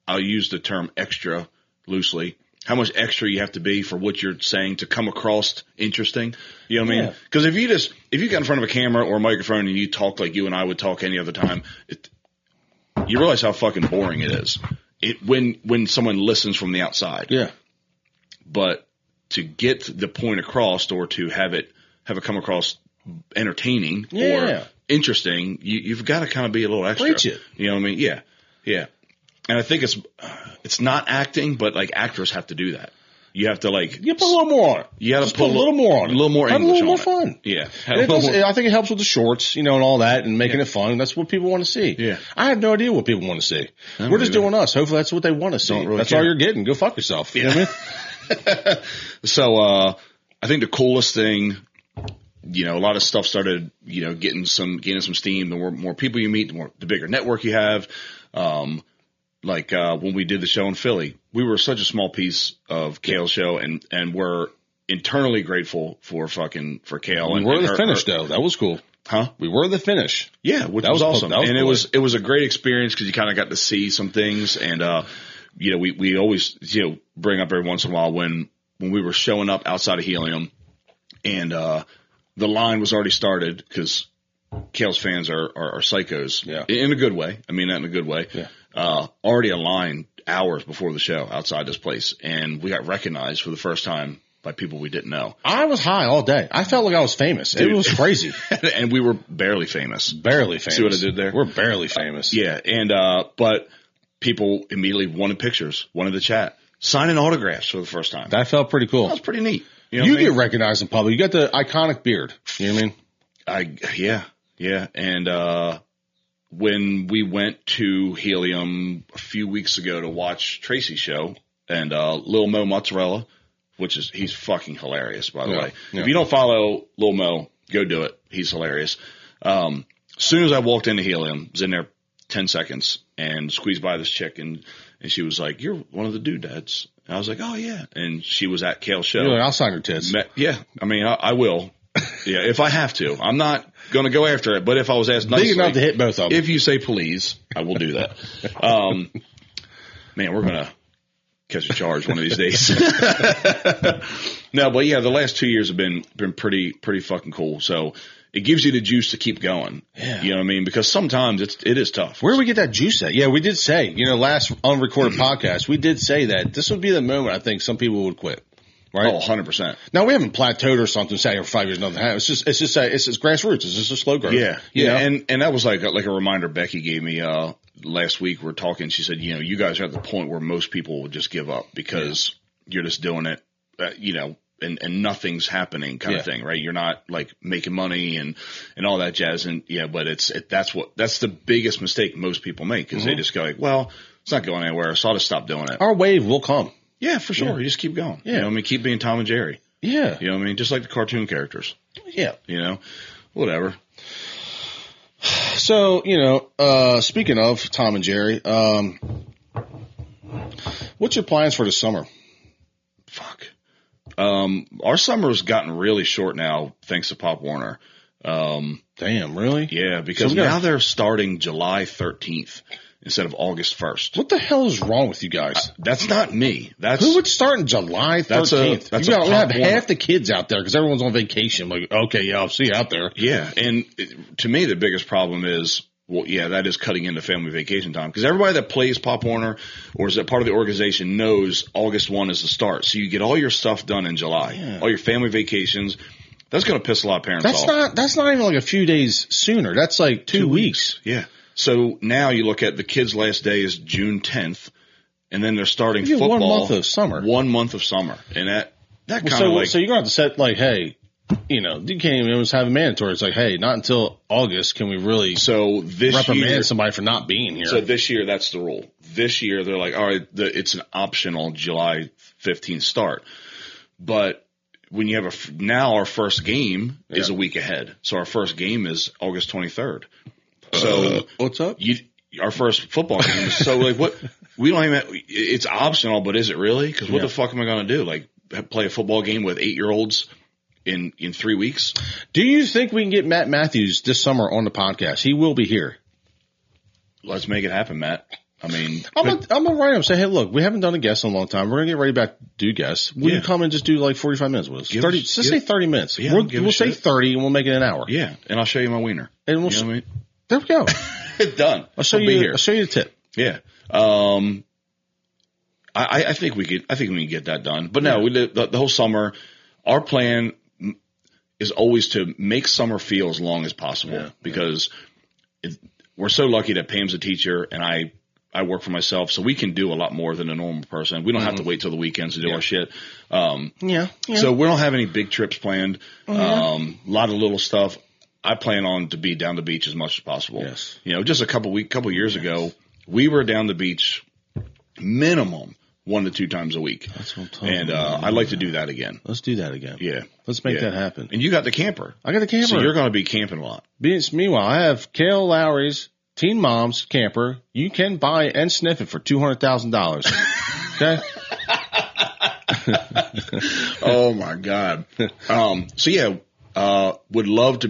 I'll use the term extra loosely, how much extra you have to be for what you're saying to come across interesting. You know what I mean? Because if you get in front of a camera or a microphone and you talk like you and I would talk any other time, you realize how fucking boring it is. When someone listens from the outside. Yeah. But to get the point across or to have it come across entertaining or interesting, you've got to kind of be a little extra. Preach it. You know what I mean? Yeah. Yeah. And I think it's not acting, but like actors have to do that. You have to like you put a little more on it. You got to put a little more on it. A little more English, have a little more fun. Yeah. I think it helps with the shorts, you know, and all that, and making it fun. That's what people want to see. Yeah. I have no idea what people want to see. We're just doing us. Hopefully, that's what they want to see. Really that's care. all you're getting. Go fuck yourself. Yeah. You know what I mean? So I think the coolest thing, you know, a lot of stuff started, you know, getting some steam. The more people you meet, the bigger network you have. When we did the show in Philly, we were such a small piece of Kale's show, and we're internally grateful for Kale. We were the finish though. That was cool. Huh? We were the finish. Yeah, which was awesome. And it was a great experience because you kind of got to see some things. And, you know, we always, you know, bring up every once in a while when we were showing up outside of Helium and, the line was already started because Kale's fans are psychos. Yeah. In a good way. I mean that in a good way. Yeah. Already a line hours before the show outside this place. And we got recognized for the first time by people we didn't know. I was high all day. I felt like I was famous. Dude. It was crazy. And we were barely famous. Barely famous. See what I did there? We're barely famous. Yeah. And, but people immediately wanted pictures, wanted to chat, signing autographs for the first time. That felt pretty cool. That was pretty neat. You know get recognized in public. You got the iconic beard. You know what I mean? Yeah. And, when we went to Helium a few weeks ago to watch Tracy's show and, Lil Mo Mozzarella, he's fucking hilarious, by the way. Yeah. If you don't follow Lil Mo, go do it. He's hilarious. As soon as I walked into Helium, was in there 10 seconds and squeezed by this chick and she was like, "You're one of the doodads." And I was like, "Oh yeah." And she was at Kale's show. You're like, I'll sign her tits. Yeah. I mean, I will. Yeah. If I have to, I'm not going to go after it, but if I was asked nicely, big enough to hit both of them. If you say please, I will do that. Man, we're going to catch a charge one of these days. No, but yeah, the last 2 years have been pretty fucking cool. So it gives you the juice to keep going. Yeah. You know what I mean? Because sometimes it is tough. Where do we get that juice at? Yeah, we did say, you know, last unrecorded podcast, we did say that this would be the moment I think some people would quit. Right? Oh, 100%. Now we haven't plateaued or something, say for 5 years, nothing happens. It's just grassroots. It's just a slow growth. Yeah. You know? And that was like a reminder Becky gave me, last week. We're talking. She said, you know, you guys are at the point where most people would just give up because you're just doing it, you know, and nothing's happening kind of thing, right? You're not like making money and all that jazz. And yeah, but that's the biggest mistake most people make because they just go like, well, it's not going anywhere. So I'll just stop doing it. Our wave will come. Yeah, for sure. Yeah. You just keep going. Yeah. You know what I mean? Keep being Tom and Jerry. Yeah. You know what I mean? Just like the cartoon characters. Yeah. You know, whatever. So, you know, speaking of Tom and Jerry, what's your plans for the summer? Fuck. Our summer's gotten really short now, thanks to Pop Warner. Damn, really? Yeah, because now they're starting July 13th. Instead of August 1st. What the hell is wrong with you guys? That's not me. Who would start in July 13th? We have half the kids out there because everyone's on vacation. Like, okay, yeah, I'll see you out there. Yeah, and to me, the biggest problem is, well, yeah, that is cutting into family vacation time because everybody that plays Pop Warner or is a part of the organization knows August 1 is the start. So you get all your stuff done in July, all your family vacations. That's going to piss a lot of parents off. That's not even like a few days sooner. That's like 2 weeks. Yeah. So now you look at the kid's last day is June 10th, and then they're starting football. 1 month of summer. 1 month of summer. And that kind of So you're going to have to set, like, hey, you can't even almost have a mandatory. It's like, hey, not until August can we really reprimand somebody for not being here. So this year, that's the rule. This year, they're like, all right, it's an optional July 15th start. But when you have now our first game is a week ahead. So our first game is August 23rd. So what's up? Our first football game is so like what we don't even. It's optional, but is it really? Because what the fuck am I going to do? Like play a football game with 8-year-olds in 3 weeks? Do you think we can get Matt Matthews this summer on the podcast? He will be here. Let's make it happen, Matt. I mean, I'm gonna write him and say, hey, look, we haven't done a guest in a long time. We're gonna get ready back to do guests. Will you come and just do like 45 minutes with us? 30. Just say 30 minutes. Yeah, we'll say 30 and we'll make it an hour. Yeah, and I'll show you my wiener. And what I mean? There we go. Done. I'll show you the tip. Yeah. I think we could. I think we can get that done. But no, the whole summer, our plan is always to make summer feel as long as possible because we're so lucky that Pam's a teacher and I work for myself, so we can do a lot more than a normal person. We don't have to wait till the weekends to do our shit. So we don't have any big trips planned. A lot of little stuff. I plan on to be down the beach as much as possible. Yes. Just a couple years ago, we were down the beach minimum 1 to 2 times a week. That's what I'm talking about. And I'd like to do that again. Let's do that again. Yeah. Let's make that happen. And you got the camper. I got the camper. So you're going to be camping a lot. Meanwhile, I have Kale Lowry's Teen Mom's camper. You can buy and sniff it for $200,000. Okay? Oh, my God. Would love to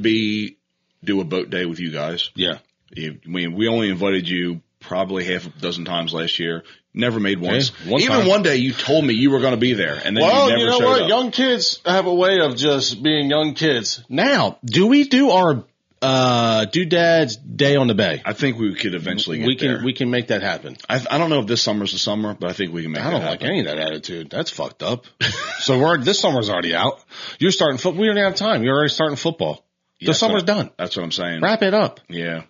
do a boat day with you guys. Yeah. We only invited you probably half a dozen times last year. Never made once. Even one day you told me you were going to be there, and then you never showed what? up. Young kids have a way of just being young kids. Now, do we do our Doodad's Day on the Bay? I think we could eventually get there. We can make that happen. I don't know if this summer's the summer, but I think we can make that happen. I don't like any of that attitude. That's fucked up. So this summer's already out. You're starting football. We don't have time. You're already starting football. The summer's done. That's what I'm saying. Wrap it up. Yeah.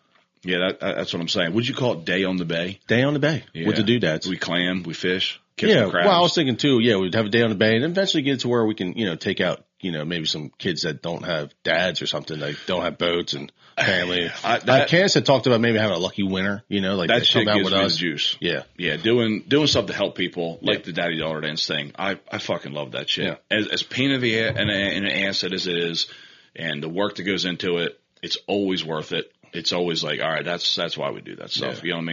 Yeah, that's what I'm saying. Would you call it Day on the Bay? Day on the Bay with the Doodads. We clam, we fish, catch some crabs. Well, I was thinking too, we'd have a Day on the Bay and eventually get to where we can, take out, maybe some kids that don't have dads or something, like don't have boats and family. Candace had talked about maybe having a lucky winner, like that shit come out gives with me us. The juice. Yeah. Yeah, doing stuff to help people, like the Daddy Daughter Dance thing. I fucking love that shit. Yeah. As pain in an ass as it is, and the work that goes into it, it's always worth it. It's always like, all right, that's why we do that stuff. Yeah. You know what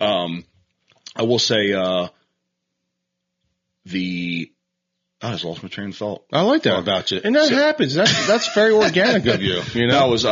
I mean? I will say, I just lost my train of thought. I like that about you. And that happens. That's very organic of you. That was,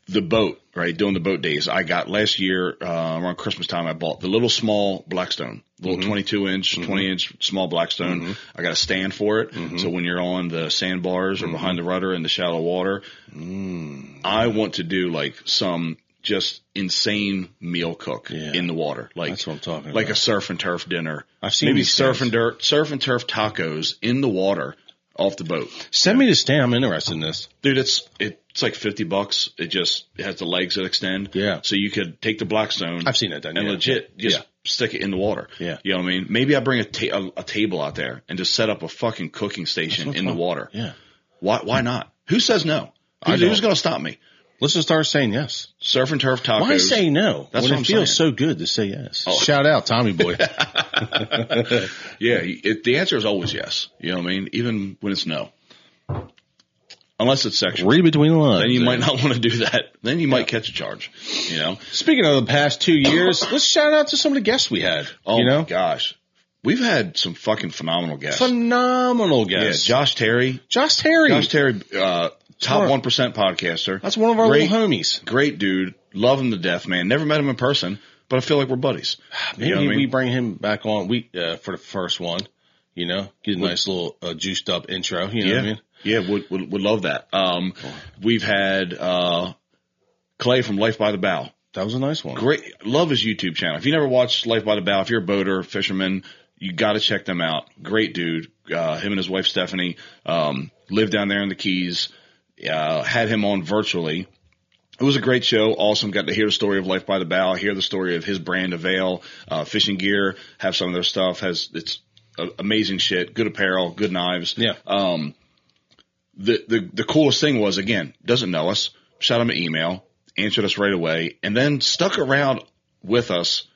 the boat, right? Doing the boat days. I got last year, around Christmas time, I bought the little small Blackstone, little 22-inch, 20-inch small Blackstone. I got a stand for it. So when you're on the sandbars or behind the rudder in the shallow water, I want to do like some just insane meal cook in the water. Like, that's what I'm talking about. Like a surf and turf dinner. I've seen maybe surf and turf tacos in the water off the boat. Send me the stand. I'm interested in this. Dude, it's like $50. It has the legs that extend. Yeah. So you could take the Blackstone. I've seen that done. And legit just stick it in the water. Yeah. You know what I mean? Maybe I bring a table out there and just set up a fucking cooking station in the water. Yeah. Why not? Who says no? Who's going to stop me? Let's just start saying yes. Surf and turf tacos. Why say no? That's when what it feels so good to say yes. Oh. Shout out, Tommy boy. Yeah. The answer is always yes. You know what I mean? Even when it's no. Unless it's sexual. Read between the lines. Then you might not want to do that. Then you might catch a charge. Speaking of the past 2 years, let's shout out to some of the guests we had. Oh, my gosh. We've had some fucking phenomenal guests. Phenomenal guests. Yeah, Josh Terry. Top 1% podcaster. That's one of our little homies. Great dude. Love him to death, man. Never met him in person, but I feel like we're buddies. Maybe we bring him back on for the first one. Get a nice little juiced up intro. You know what I mean? Yeah, would love that. We've had Clay from Life by the Bow. That was a nice one. Great. Love his YouTube channel. If you never watched Life by the Bow, if you're a boater, fisherman, you got to check them out. Great dude. Him and his wife, Stephanie, live down there in the Keys. Had him on virtually. It was a great show. Awesome. Got to hear the story of Life by the Bow, hear the story of his brand Avail, fishing gear, have some of their stuff. It's amazing shit. Good apparel, good knives. Yeah. The coolest thing was, again, doesn't know us, shot him an email, answered us right away, and then stuck around with us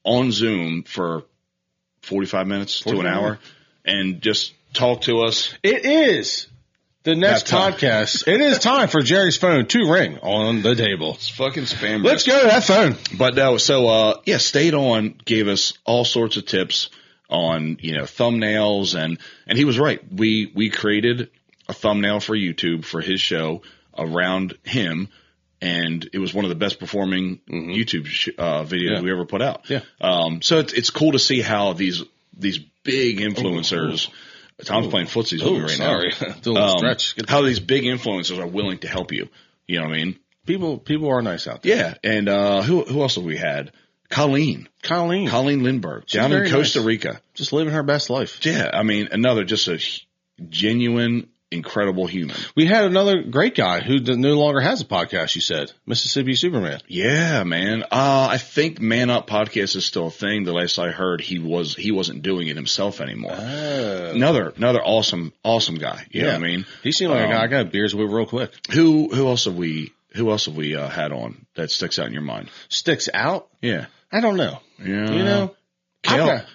on Zoom for 45 minutes to an hour and just talked to us. It is the next podcast. It is time for Jerry's phone to ring on the table. It's fucking spam. Let's go to that phone. But no, so stayed on, gave us all sorts of tips on, thumbnails, and he was right. We created a thumbnail for YouTube for his show around him, and it was one of the best performing YouTube videos we ever put out. Yeah. So it's cool to see how these big influencers. Tom's playing footsies with me right now. Sorry. Stretch. How these big influencers are willing to help you. You know what I mean? People are nice out there. Yeah. And who else have we had? Colleen Lindbergh down in Costa Rica. Just living her best life. Yeah. I mean, another just a genuine, incredible human. We had another great guy who no longer has a podcast, you said. Mississippi Superman. Yeah, man. I think Man Up Podcast is still a thing. The last I heard, he wasn't doing it himself anymore. Another awesome guy. You know what I mean? He seemed like a guy I got beers with real quick. Who else have we had on that sticks out in your mind? Sticks out? Yeah. I don't know. Yeah.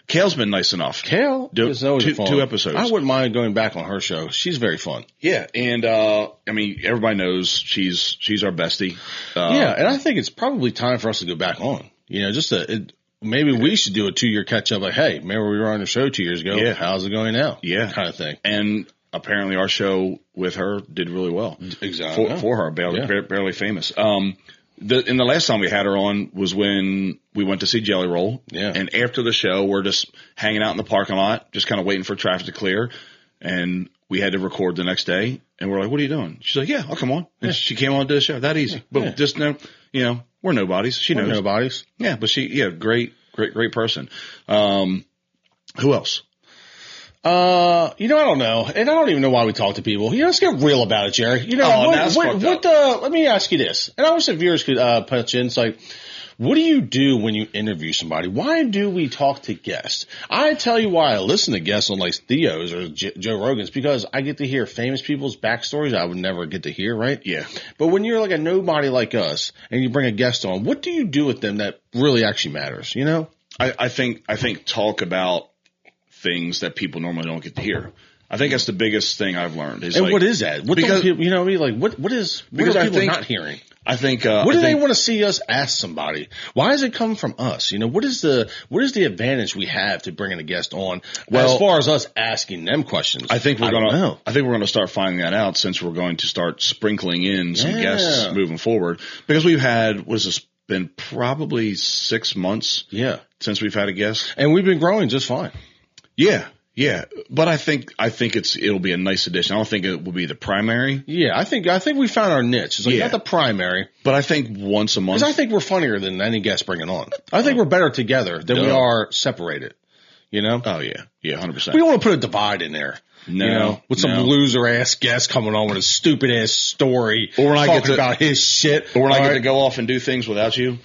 Kale's been nice enough. Kale is always fun. 2 episodes. I wouldn't mind going back on her show. She's very fun. Yeah, and everybody knows she's our bestie. And I think it's probably time for us to go back on. Maybe we should do a 2-year catch up. Like, hey, remember we were on the show 2 years ago? Yeah. How's it going now? Yeah, kind of thing. And apparently our show with her did really well. Exactly for her, barely famous. And the last time we had her on was when we went to see Jelly Roll. Yeah. And after the show, we're just hanging out in the parking lot, just kind of waiting for traffic to clear. And we had to record the next day. And we're like, what are you doing? She's like, yeah, I'll come on. And she came on to the show. That easy. But just know, we're nobodies. She knows. We're nobodies. Yeah, but great person. Who else? I don't know. And I don't even know why we talk to people. Let's get real about it, Jerry. Let me ask you this. And I wish the viewers could punch in. It's like, what do you do when you interview somebody? Why do we talk to guests? I tell you why I listen to guests on like Theo's or Joe Rogan's, because I get to hear famous people's backstories I would never get to hear, right? Yeah. But when you're like a nobody like us and you bring a guest on, what do you do with them that really actually matters, I think talk about things that people normally don't get to hear. I think that's the biggest thing I've learned. What is that? What are people not hearing? I think. What do they want to see us ask somebody? Why does it come from us? What is the advantage we have to bringing a guest on? Well, as far as us asking them questions, I think we're going to start finding that out, since we're going to start sprinkling in some guests moving forward, because we've had been probably 6 months since we've had a guest, and we've been growing just fine. Yeah, but I think it'll be a nice addition. I don't think it will be the primary. Yeah, I think we found our niche. It's like not the primary, but I think once a month. Because I think we're funnier than any guest bringing on. I think we're better together than we are separated. Oh yeah, 100%. We don't want to put a divide in there. No, with some loser ass guest coming on with a stupid ass story, or when I get about his shit, or when I get to go off and do things without you.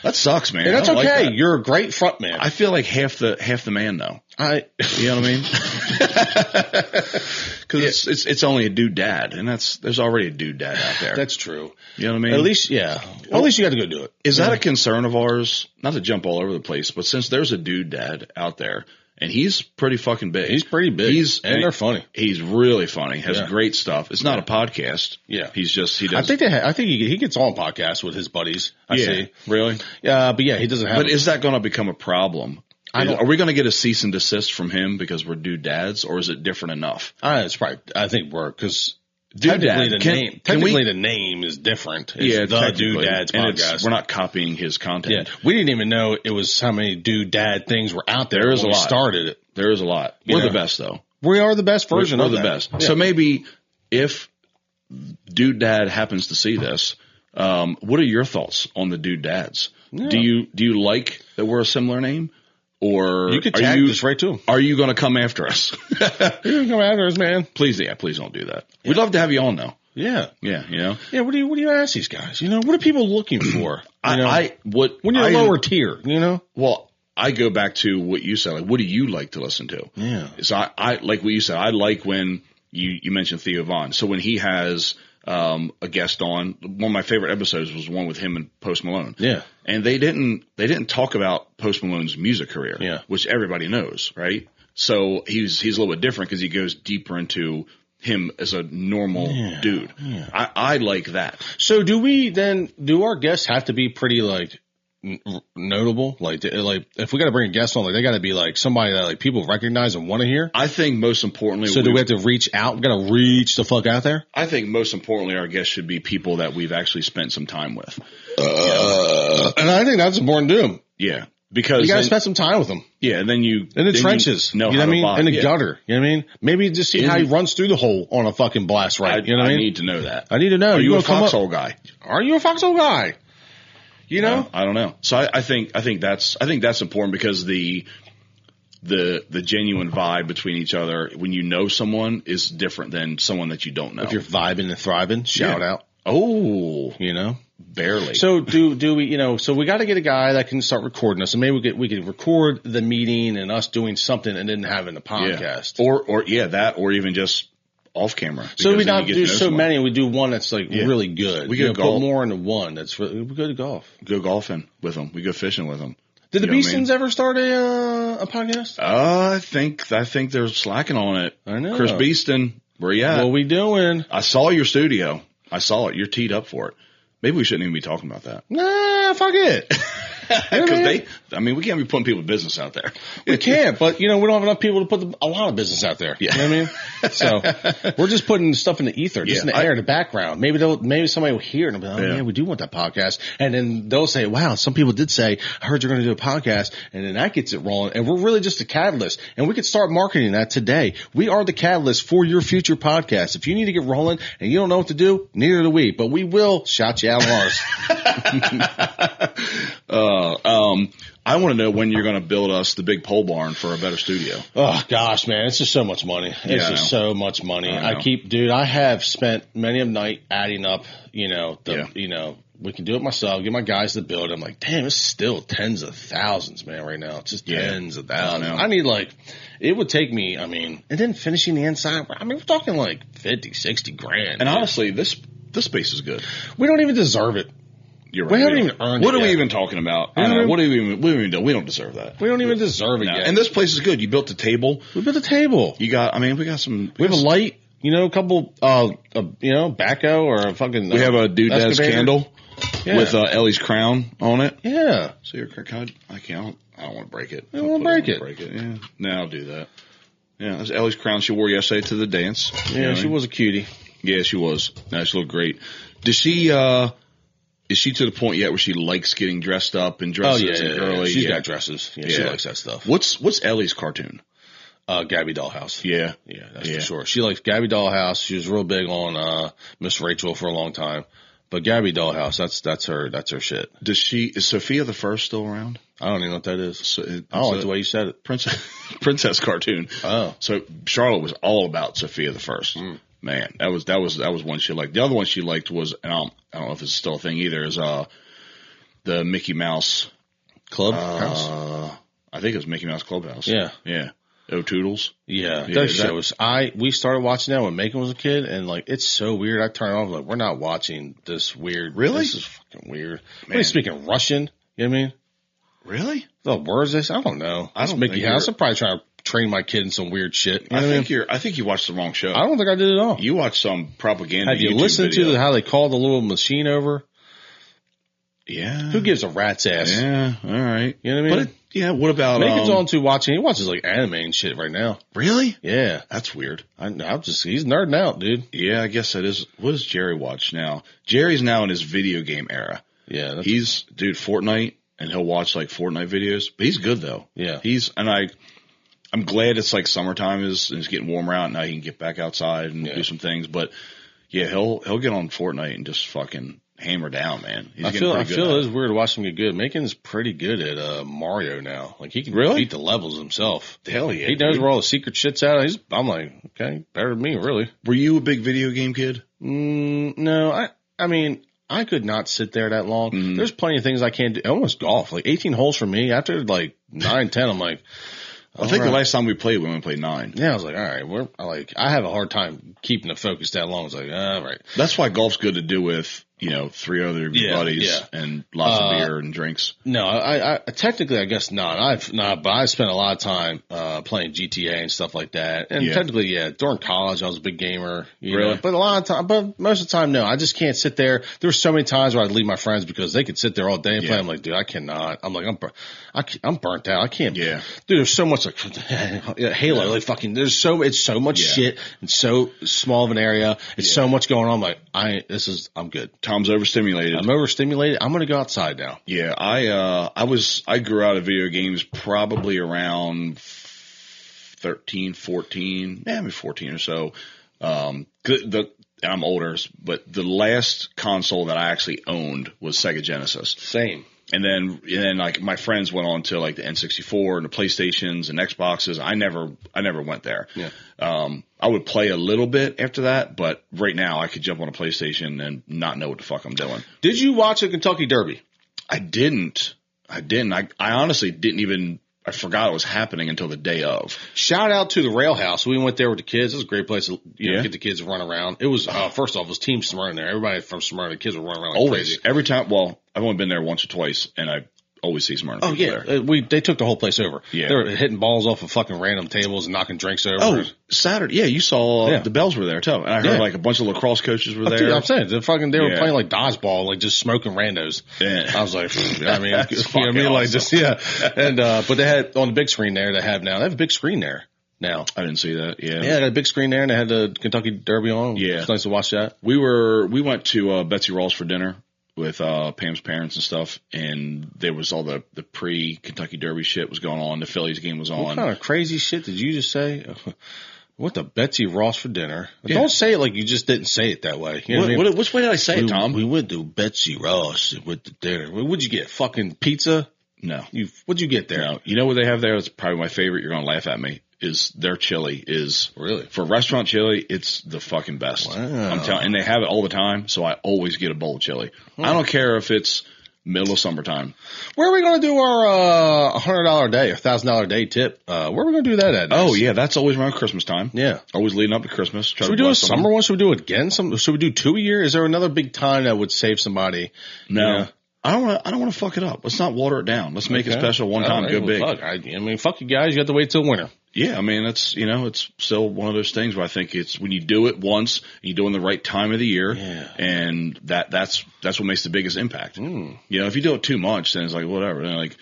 That sucks, man. And that's okay. Like that. You're a great front man. I feel like half the man though. You know what I mean? Because it's only a dude dad, and there's already a dude dad out there. That's true. You know what I mean? At least, at least you got to go do it. Is that a concern of ours? Not to jump all over the place, but since there's a dude dad out there, and he's pretty fucking big. He's pretty big. And they're funny. He's really funny. Has great stuff. It's not a podcast. Yeah. He does. I think he gets on podcasts with his buddies. I see. Really? Yeah, but he doesn't have. But is that going to become a problem? Are we going to get a cease and desist from him because we're dude dads, or is it different enough? It's probably. I think we're because. Technically, the name is different. It's the Dude Dad's podcast. We're not copying his content. Yeah. We didn't even know it was how many Dude Dad things were out there. There is when a lot. We started it. There is a lot. We're the best, though. We are the best version of that. We're the best. Yeah. So maybe if Dude Dad happens to see this, what are your thoughts on the Dude Dads? Yeah. Do you like that we're a similar name? Or you could tag this right to him. Are you going to come after us? You're going to come after us, man. Please don't do that. Yeah. We'd love to have you on, though. Yeah. Yeah, you know? Yeah, what do you ask these guys? You know, what are people looking for? When you're lower tier, you know? Well, I go back to what you said. Like, what do you like to listen to? Yeah. So I like what you said. I like when you mentioned Theo Von. So when he has a guest on, one of my favorite episodes was one with him and Post Malone. Yeah. And they didn't talk about Post Malone's music career, which everybody knows, right? So he's a little bit different because he goes deeper into him as a normal dude. Yeah. I like that. So do our guests have to be pretty like notable? Like if we got to bring a guest on, like they got to be like somebody that like people recognize and want to hear? I think most importantly. So do we have to reach out? We got to reach the fuck out there? I think most importantly, our guests should be people that we've actually spent some time with. And I think that's important too. Yeah. Because you got to spend some time with them. Yeah, and then in the trenches, you know what I mean? In the gutter, you know what I mean? Maybe just see how he runs through the hole on a fucking blast ride. You know what I mean? I need to know that. I need to know. Are you a foxhole guy? Are you a foxhole guy? You know? I don't know. So I think that's important because the genuine vibe between each other when you know someone is different than someone that you don't know. If you're vibing and thriving, shout out. Oh, you know. Barely. So do we, you know, so we got to get a guy that can start recording us and maybe we could record the meeting and us doing something and then having the podcast. Yeah. Or even just off camera. So we not do so many. We do one that's like really good. We go golf. Put more into one. That's really, we go to golf. Go golfing with them. We go fishing with them. Did the Beastons ever start a podcast? I think they're slacking on it. I know. Chris Beaston, where you at? What we doing? I saw your studio. I saw it. You're teed up for it. Maybe we shouldn't even be talking about that. Nah, fuck it. Because we can't be putting people's business out there. We can't, but we don't have enough people to put a lot of business out there. Yeah. You know what I mean? So we're just putting stuff in the ether, just in the air, in the background. Maybe somebody will hear it and be like, oh yeah, we do want that podcast. And then they'll say, wow, some people did say, I heard you're going to do a podcast. And then that gets it rolling. And we're really just a catalyst. And we could start marketing that today. We are the catalyst for your future podcast. If you need to get rolling and you don't know what to do, neither do we. But we will shout you out on ours. I want to know when you're going to build us the big pole barn for a better studio. Oh gosh, man, it's just so much money. It's just so much money. I have spent many a night adding up, we can do it myself, get my guys to build it. I'm like, damn, it's still tens of thousands, man, right now. It's just tens of thousands. I need it would take me, and then finishing the inside, we're talking like 50, 60 grand. And honestly, this space is good. We don't even deserve it. You're right. We haven't even earned it. What are we even talking about? I don't know. What do we even do? We don't deserve that. We don't even deserve it yet. And this place is good. You built a table. We built a table. We got some. We have a light. A couple. Backhoe or a fucking. We have a Doodad's candle with Ellie's crown on it. Yeah. So I can't. I don't want to break it. I don't want to break it. Break it. Yeah. No, I'll do that. Yeah, that's Ellie's crown she wore yesterday to the dance. Yeah, she was a cutie. Yeah, she was. No, she looked great. Does she? Is she to the point yet where she likes getting dressed up and dresses and girly? She's got dresses. Yeah, she likes that stuff. What's Ellie's cartoon? Gabby Dollhouse. Yeah. Yeah, that's for sure. She likes Gabby Dollhouse. She was real big on Miss Rachel for a long time. But Gabby Dollhouse, that's her shit. Is Sophia the First still around? I don't even know what that is. I don't like the way you said it. Princess cartoon. Oh. So Charlotte was all about Sophia the First. Mm. Man, that was one she liked. The other one she liked was, and I don't know if it's still a thing either, is the Mickey Mouse Clubhouse. I think it was Mickey Mouse Clubhouse. Yeah. Yeah. O'Toodles. Yeah. Those shows. We started watching that when Macon was a kid, and it's so weird. I turned it off, we're not watching this weird. Really? This is fucking weird. What are you speaking Russian? You know what I mean? Really? The words this? I don't know. That's Mickey Mouse. I'm probably trying to train my kid in some weird shit. I think you watched the wrong show. I don't think I did at all. You watched some propaganda. Have you listened to how they call the little machine over? Yeah. Who gives a rat's ass? Yeah. All right. You know what I mean? What about? Macon's on to watching. He watches anime and shit right now. Really? Yeah. That's weird. He's nerding out, dude. Yeah, I guess that is. What does Jerry watch now? Jerry's now in his video game era. Yeah. He's Fortnite, and he'll watch Fortnite videos. But he's good though. Yeah. I'm glad it's summertime is getting warmer out, and now he can get back outside and do some things. But yeah, he'll get on Fortnite and just fucking hammer down, man. I feel it is weird to watch him get good. Macon's pretty good at Mario now. Like he can beat the levels himself. Hell yeah, he knows where all the secret shit's at. I'm like, okay, better than me, really. Were you a big video game kid? No, I mean, I could not sit there that long. There's plenty of things I can't do. Almost golf, like 18 holes for me. After like 9, 10, I'm like. I think the last time we played, we only played 9. Yeah, I was like, all right, I have a hard time keeping the focus that long. I was like, all right. That's why golf's good to do with, 3 other buddies and lots of beer and drinks. No, I technically, I guess not. But I spent a lot of time, playing GTA and stuff like that. And technically, during college, I was a big gamer. Really? But most of the time, no, I just can't sit there. There were so many times where I'd leave my friends because they could sit there all day and play. I'm like, dude, I cannot. I'm like, I'm burnt out. I can't. Yeah. Dude, there's so much like Halo, like fucking, it's so much shit in so small of an area. It's so much going on. I'm like, I'm good. Tom's overstimulated. I'm overstimulated. I'm going to go outside now. Yeah. I grew out of video games probably around 13, 14, maybe 14 or so. I'm older, but the last console that I actually owned was Sega Genesis. Same. And then like my friends went on to like the N64 and the PlayStations and Xboxes. I never went there. Yeah. I would play a little bit after that, but right now I could jump on a PlayStation and not know what the fuck I'm doing. Did you watch a Kentucky Derby? I didn't. I honestly didn't even. I forgot it was happening until the day of. Shout out to the Rail House. We went there with the kids. It was a great place to get the kids to run around. It was, first off, it was Team Smyrna there. Everybody from Smyrna, the kids were running around like crazy. Every time, well, I've only been there once or twice, and I always see Smyrna. Oh, yeah. There. They took the whole place over. Yeah. They were hitting balls off of fucking random tables and knocking drinks over. Oh, Saturday. Yeah, you saw the Bells were there, too. And I heard like a bunch of lacrosse coaches were there. Dude, I'm saying, they were playing like dodgeball, like just smoking randos. Yeah. I was like, I mean, like just, And, but they had on the big screen there, they have a big screen there now. I didn't see that. Yeah. Yeah, they had a big screen there and they had the Kentucky Derby on. Yeah. It's nice to watch that. We went to Betsy Ross for dinner with Pam's parents and stuff, and there was all the pre-Kentucky Derby shit was going on. The Phillies game was on. What kind of crazy shit did you just say? What the Betsy Ross for dinner? Yeah. Don't say it like you just didn't say it that way. You know what I mean? Which way did I say it, Tom? We went to Betsy Ross with the dinner. What'd you get? Fucking pizza? No. What'd you get there? No. You know what they have there? It's probably my favorite. You're going to laugh at me. Is their chili is really for restaurant chili? It's the fucking best. Wow. I'm telling, and they have it all the time. So I always get a bowl of chili. I don't care if it's middle of summertime. Where are we going to do our $100 a day or $1,000 a day tip? Where are we going to do that at? Oh yeah, that's always around Christmas time. Yeah, always leading up to Christmas. Should we do a summer one? Should we do it again? Should we do 2 a year? Is there another big time that would save somebody? No. Yeah. I don't want to fuck it up. Let's not water it down. Let's make it special one time. Go big. Fuck. I mean, fuck you guys. You have to wait till winter. Yeah, I mean, it's still one of those things where I think it's when you do it once, you do it in the right time of the year, and that's what makes the biggest impact. If you do it too much, then it's like whatever. Then like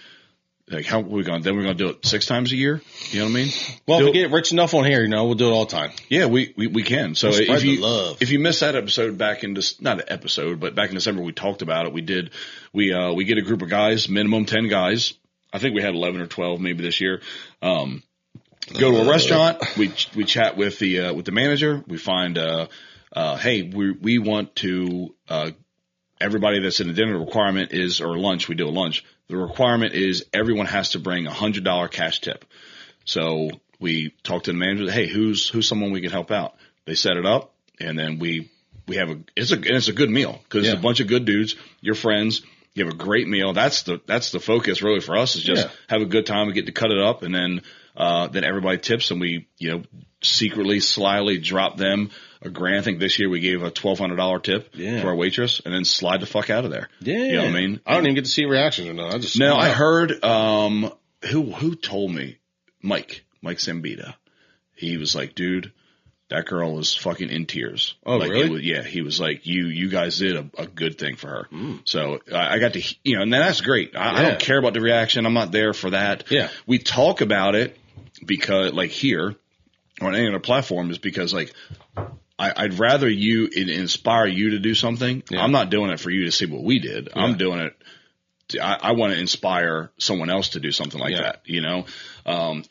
how are we going? Then we're going to do it 6 times a year. You know what I mean? Well, if we get rich enough on here, we'll do it all the time. Yeah, we can. So if you missed that episode back in not an episode, but back in December, we talked about it. We get a group of guys, minimum 10 guys. I think we had 11 or 12 maybe this year. Go to a restaurant. We chat with the manager. We find hey, we want to everybody that's in the dinner requirement is or lunch. We do a lunch. The requirement is everyone has to bring $100 cash tip. So we talk to the manager. Hey, who's someone we can help out? They set it up, and then we have it's a good meal because it's a bunch of good dudes. Your friends. You have a great meal. That's the focus really for us is just have a good time. We get to cut it up, and then everybody tips, and we secretly, slyly drop them $1,000. I think this year we gave a $1,200 tip to our waitress, and then slide the fuck out of there. Yeah, you know what I mean. I don't even get to see reactions or nothing. I heard who told me Mike Zambita. He was like, dude. That girl was fucking in tears. Oh, like, really? He was like, you guys did a good thing for her. So I got to, and that's great. I don't care about the reaction. I'm not there for that. Yeah. We talk about it because, like here, on any other platform, is because, like, I'd rather you inspire you to do something. Yeah. I'm not doing it for you to see what we did. Yeah. I'm doing it. I want to inspire someone else to do something like that, and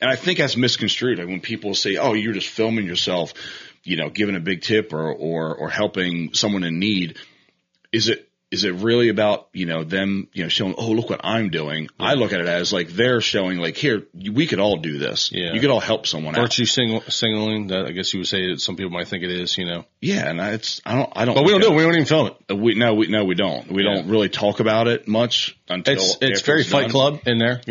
I think that's misconstrued. Like when people say, "Oh, you're just filming yourself," giving a big tip or helping someone in need. Is it is it really about, them, showing, oh, look what I'm doing? Yeah. I look at it as like they're showing like, here, we could all do this. Yeah. You could all help someone out. Virtue signaling, that I guess you would say that some people might think it is, Yeah, and I don't. But we don't do it. We don't even film it. We don't. We don't really talk about it much until it's very Fight Club in there,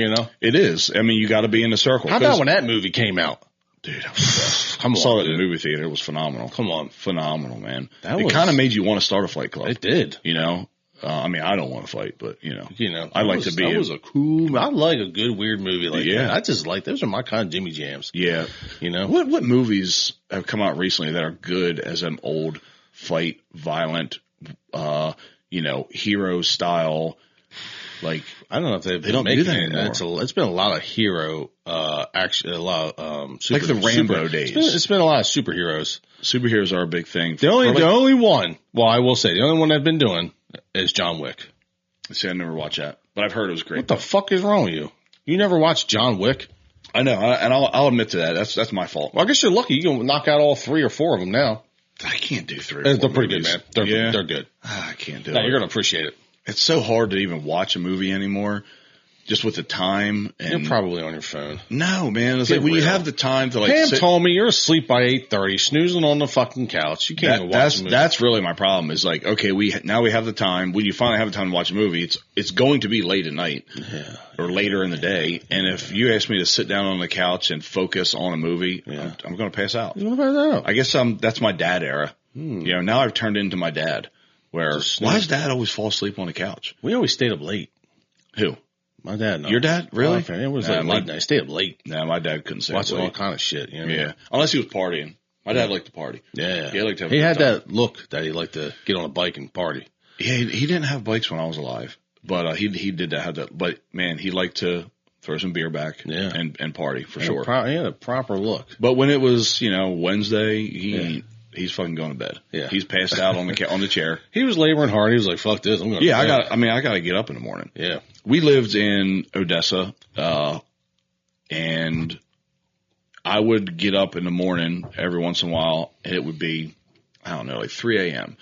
It is. I mean, you got to be in the circle. How about when that movie came out? Dude, I saw it in the movie theater. It was phenomenal. Come on. Phenomenal, man. It kind of made you want to start a fight club. It did. I mean, I don't want to fight, but, I like to be. That was a cool, I like a good, weird movie like that. I just like, those are my kind of Jimmy Jams. Yeah. What movies have come out recently that are good as an old fight, violent, hero style? Like, I don't know if they don't do that anymore. It's been a lot of hero, actually a lot of, like the Rambo days. It's been a lot of superheroes. Superheroes are a big thing. The only one, well, I will say, the only one I've been doing is John Wick. See, I never watched that, but I've heard it was great. What the fuck is wrong with you? You never watched John Wick? I know, and I'll admit to that. That's my fault. Well, I guess you're lucky. You can knock out all 3 or 4 of them now. I can't do 3 or 4 They're pretty good, man. They're good. I can't do it. You're going to appreciate it. It's so hard to even watch a movie anymore, just with the time. And you're probably on your phone. No, man. It's like when you have the time to like. Pam told me you're asleep by 8:30, snoozing on the fucking couch. You can't even watch a movie. That's really my problem. Is like, okay, now we have the time. When you finally have the time to watch a movie, it's going to be late at night or later in the day. And if you ask me to sit down on the couch and focus on a movie, I'm going to pass out. You're going to pass out. I guess that's my dad era. Now I've turned into my dad. Why does dad always fall asleep on the couch? We always stayed up late. Who? My dad. No. Your dad? Really? It was like late night. Stayed up late. No, my dad couldn't stay up late. Watching all kind of shit. Unless he was partying. My dad liked to party. Yeah. He liked to have He had that look that he liked to get on a bike and party. Yeah, he didn't have bikes when I was alive, but he did have that. But man, he liked to throw some beer back and party for sure. He had a proper look. But when it was Wednesday, he's fucking going to bed. Yeah. He's passed out on the chair. He was laboring hard. He was like, fuck this. I'm going to bed. I got to get up in the morning. Yeah. We lived in Odessa, and I would get up in the morning every once in a while, and it would be, I don't know, like 3 a.m.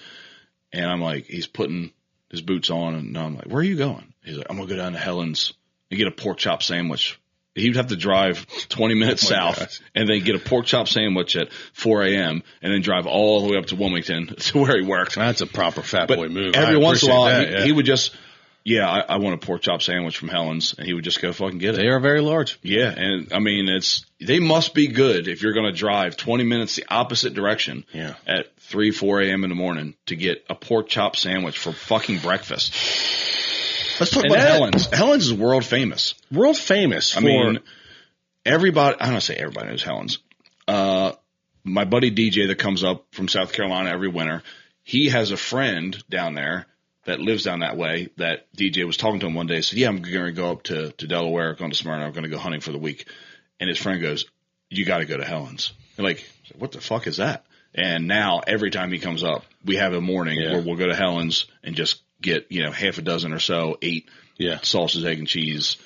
And I'm like, he's putting his boots on, and I'm like, where are you going? He's like, I'm going to go down to Helen's and get a pork chop sandwich. He'd have to drive 20 minutes south and then get a pork chop sandwich at 4 a.m. and then drive all the way up to Wilmington to where he worked. That's a proper fat boy move. Every once in a while, he would just, I want a pork chop sandwich from Helen's, and he would just go fucking get it. They are very large. Yeah, and I mean, they must be good if you're going to drive 20 minutes the opposite direction at 3, 4 a.m. in the morning to get a pork chop sandwich for fucking breakfast. Let's talk about Helen's. Helen's is world famous. World famous. I mean, everybody, I don't say everybody knows Helen's. My buddy DJ that comes up from South Carolina every winter, he has a friend down there that lives down that way that DJ was talking to him one day. Said, I'm going to go up to Delaware, going to Smyrna. I'm going to go hunting for the week. And his friend goes, you got to go to Helen's. And like, what the fuck is that? And now every time he comes up, we have a morning where we'll go to Helen's and just get, half a dozen or so, 8 sausage, egg, and cheese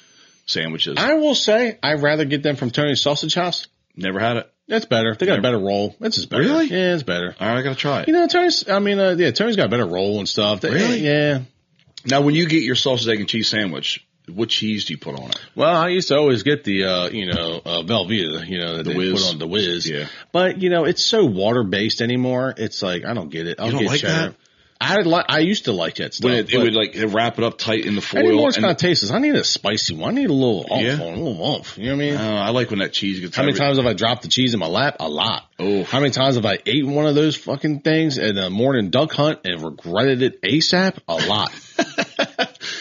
sandwiches. I will say I'd rather get them from Tony's Sausage House. Never had it. That's better. They got a better roll. That's just better. Really? Yeah, it's better. All right, I got to try it. Tony's got a better roll and stuff. Really? Yeah. Now, when you get your sausage, egg, and cheese sandwich, what cheese do you put on it? Well, I used to always get the, Velveeta, that they put on the Whiz. Yeah. But, it's so water-based anymore. It's like, I don't get it. You don't like that? I used to like that stuff. It would like wrap it up tight in the foil. Anymore it's kind of tasteless. I need a spicy one. I need a little oomph on it, a little oomph. You know what I mean? I like when that cheese gets. How many times have I dropped the cheese in my lap? A lot. Oh. How many times have I eaten one of those fucking things in a morning duck hunt and regretted it ASAP? A lot.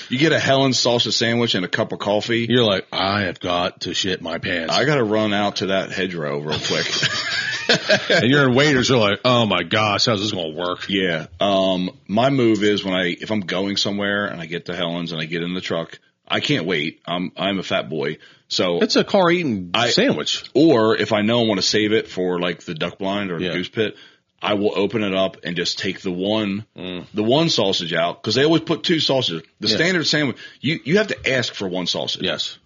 You get a Helen's sausage sandwich and a cup of coffee. You're like, I have got to shit my pants. I got to run out to that hedgerow real quick. And you're in Waiters, you're like, oh my gosh, how's this going to work? Yeah. My move is if I'm going somewhere and I get to Helen's and I get in the truck, I can't wait. I'm a fat boy. So it's a car eating sandwich. Or if I know I want to save it for like the duck blind or the goose pit, I will open it up and just take the one sausage out, because they always put 2 sausages. The standard sandwich, you have to ask for 1 sausage. Yes.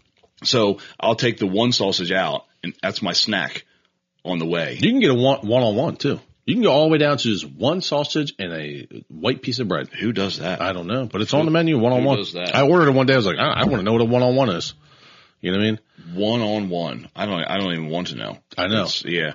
So I'll take the 1 sausage out, and that's my snack on the way. You can get a one-on-one too. You can go all the way down to just one sausage and a white piece of bread. Who does that? I don't know, but it's on the menu, one-on-one. Who does that? I ordered it one day. I was like, I want to know what a one-on-one is. You know what I mean? One-on-one. I don't even want to know. I know. Yeah.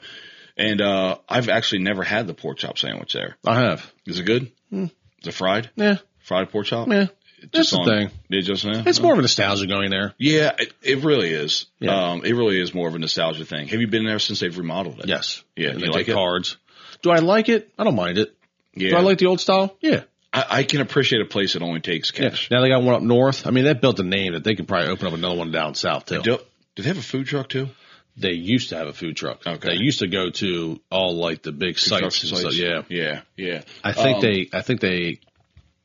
And I've actually never had the pork chop sandwich there. I have. Is it good? Is it fried? Yeah. Fried pork chop? Yeah. That's the thing. It's more of a nostalgia going there. Yeah, it really is. Yeah. It really is more of a nostalgia thing. Have you been there since they've remodeled it? Yes. Yeah. And you they like take it? cards. Do I like it? I don't mind it. Yeah. Do I like the old style? Yeah. I can appreciate a place that only takes cash. Yeah. Now they got one up north. I mean, they built a name that they could probably open up another one down south too. Do they have a food truck too? They used to have a food truck. Okay. They used to go to all like the big sites. And stuff. Yeah. Yeah. I think they,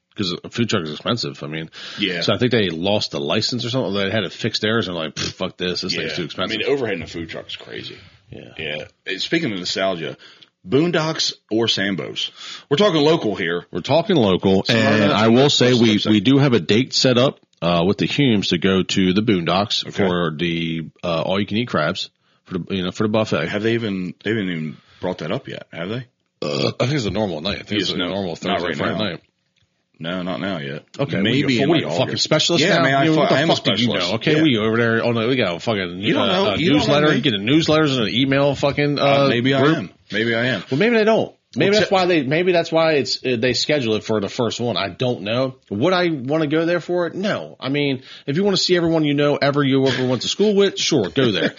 because a food truck is expensive. I mean, yeah. So I think they lost the license or something. They had it fixed theirs and like, fuck this thing's too expensive. I mean, overhead in a food truck is crazy. Yeah. Yeah. Speaking of nostalgia, Boondocks or Sambo's? We're talking local here. We're talking local, and I will say we do have a date set up with the Humes to go to the Boondocks for the all you can eat crabs for the buffet. They haven't even brought that up yet, have they? I think it's a normal night. I think it's a normal Thursday, Friday night. No, not now yet. Okay, maybe what are you, a fucking specialist now? Yeah, man, what the I am fuck a specialist. Do you know? Okay, we over there. Oh no, we got a fucking newsletter. You get a newsletters and an email. Fucking maybe I am. Maybe I am. Well, maybe they don't. Maybe that's why they schedule it for the first one. I don't know. Would I want to go there for it? No. I mean, if you want to see everyone you ever went to school with, sure, go there.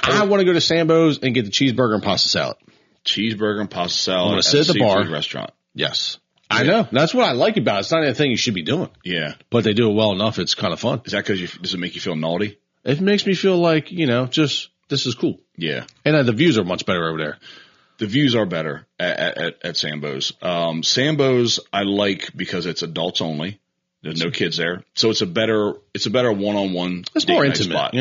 I want to go to Sambo's and get the cheeseburger and pasta salad. Cheeseburger and pasta salad. I'm going to sit at the bar restaurant. Yes. I know. That's what I like about it. It's not anything you should be doing. Yeah. But they do it well enough. It's kind of fun. Is that because does it make you feel naughty? It makes me feel like, just this is cool. Yeah. And the views are much better over there. The views are better at Sambo's. Sambo's I like because it's adults only. There's no kids there. So it's a better one-on-one. It's more intimate, spot.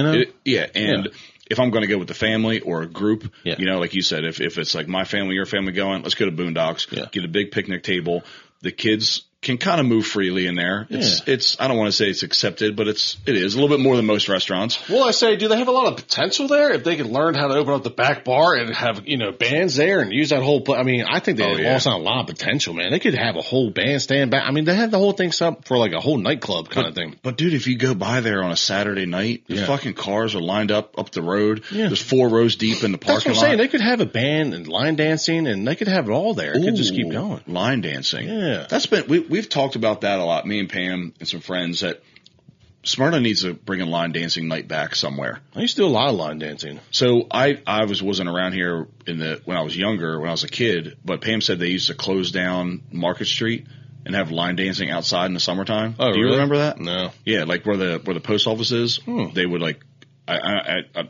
If I'm going to go with the family or a group, like you said, if it's like my family, your family going, let's go to Boondocks, get a big picnic table. The kids can kind of move freely in there. It's I don't want to say it's accepted, but it is a little bit more than most restaurants. Well, I say, do they have a lot of potential there? If they could learn how to open up the back bar and have, bands there and use that whole I mean, I think they lost out a lot of potential, man. They could have a whole bandstand back. I mean, they have the whole thing set up for like a whole nightclub kind of thing. But dude, if you go by there on a Saturday night, the fucking cars are lined up the road. Yeah. There's 4 rows deep in the parking lot. That's what I'm saying. They could have a band and line dancing and they could have it all there. It could just keep going. Line dancing. Yeah. That's we've talked about that a lot, me and Pam and some friends, that Smyrna needs to bring a line dancing night back somewhere. I used to do a lot of line dancing. So I wasn't around here when I was younger, when I was a kid, but Pam said they used to close down Market Street and have line dancing outside in the summertime. Oh, do you remember that? No. Yeah, like where the post office is, they would like.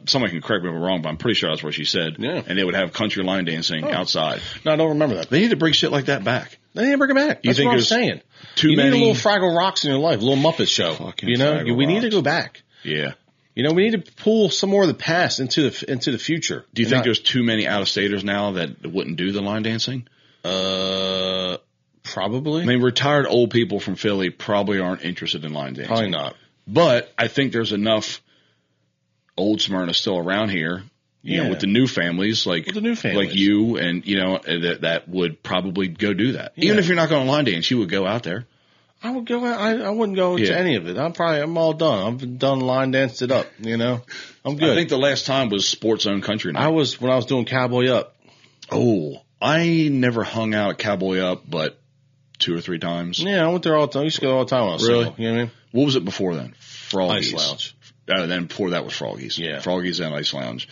Somebody can correct me if I'm wrong, but I'm pretty sure that's what she said. Yeah. And they would have country line dancing outside. No, I don't remember that. They need to bring shit like that back. They need to bring it back. That's what I'm saying. You need a little Fraggle Rocks in your life, a little Muppet show. We need to go back. Yeah. We need to pull some more of the past into the future. Do you think there's too many out-of-staters now that wouldn't do the line dancing? Probably. I mean, retired old people from Philly probably aren't interested in line dancing. Probably not. But I think there's enough old Smyrna still around here, with the new families, like you, and that would probably go do that. Yeah. Even if you're not going to line dance, you would go out there. I would go. I wouldn't go to any of it. I'm all done. I've done line danced it up. I'm good. I think the last time was Sports Zone Country Night. When I was doing Cowboy Up. Oh, I never hung out at Cowboy Up, but 2 or 3 times. Yeah, I went there all the time. I used to go all the time when I was single. You know what I mean? What was it before then? Froggies. Ice Lounge. Then before that was Froggies. Yeah. Froggies and Ice Lounge.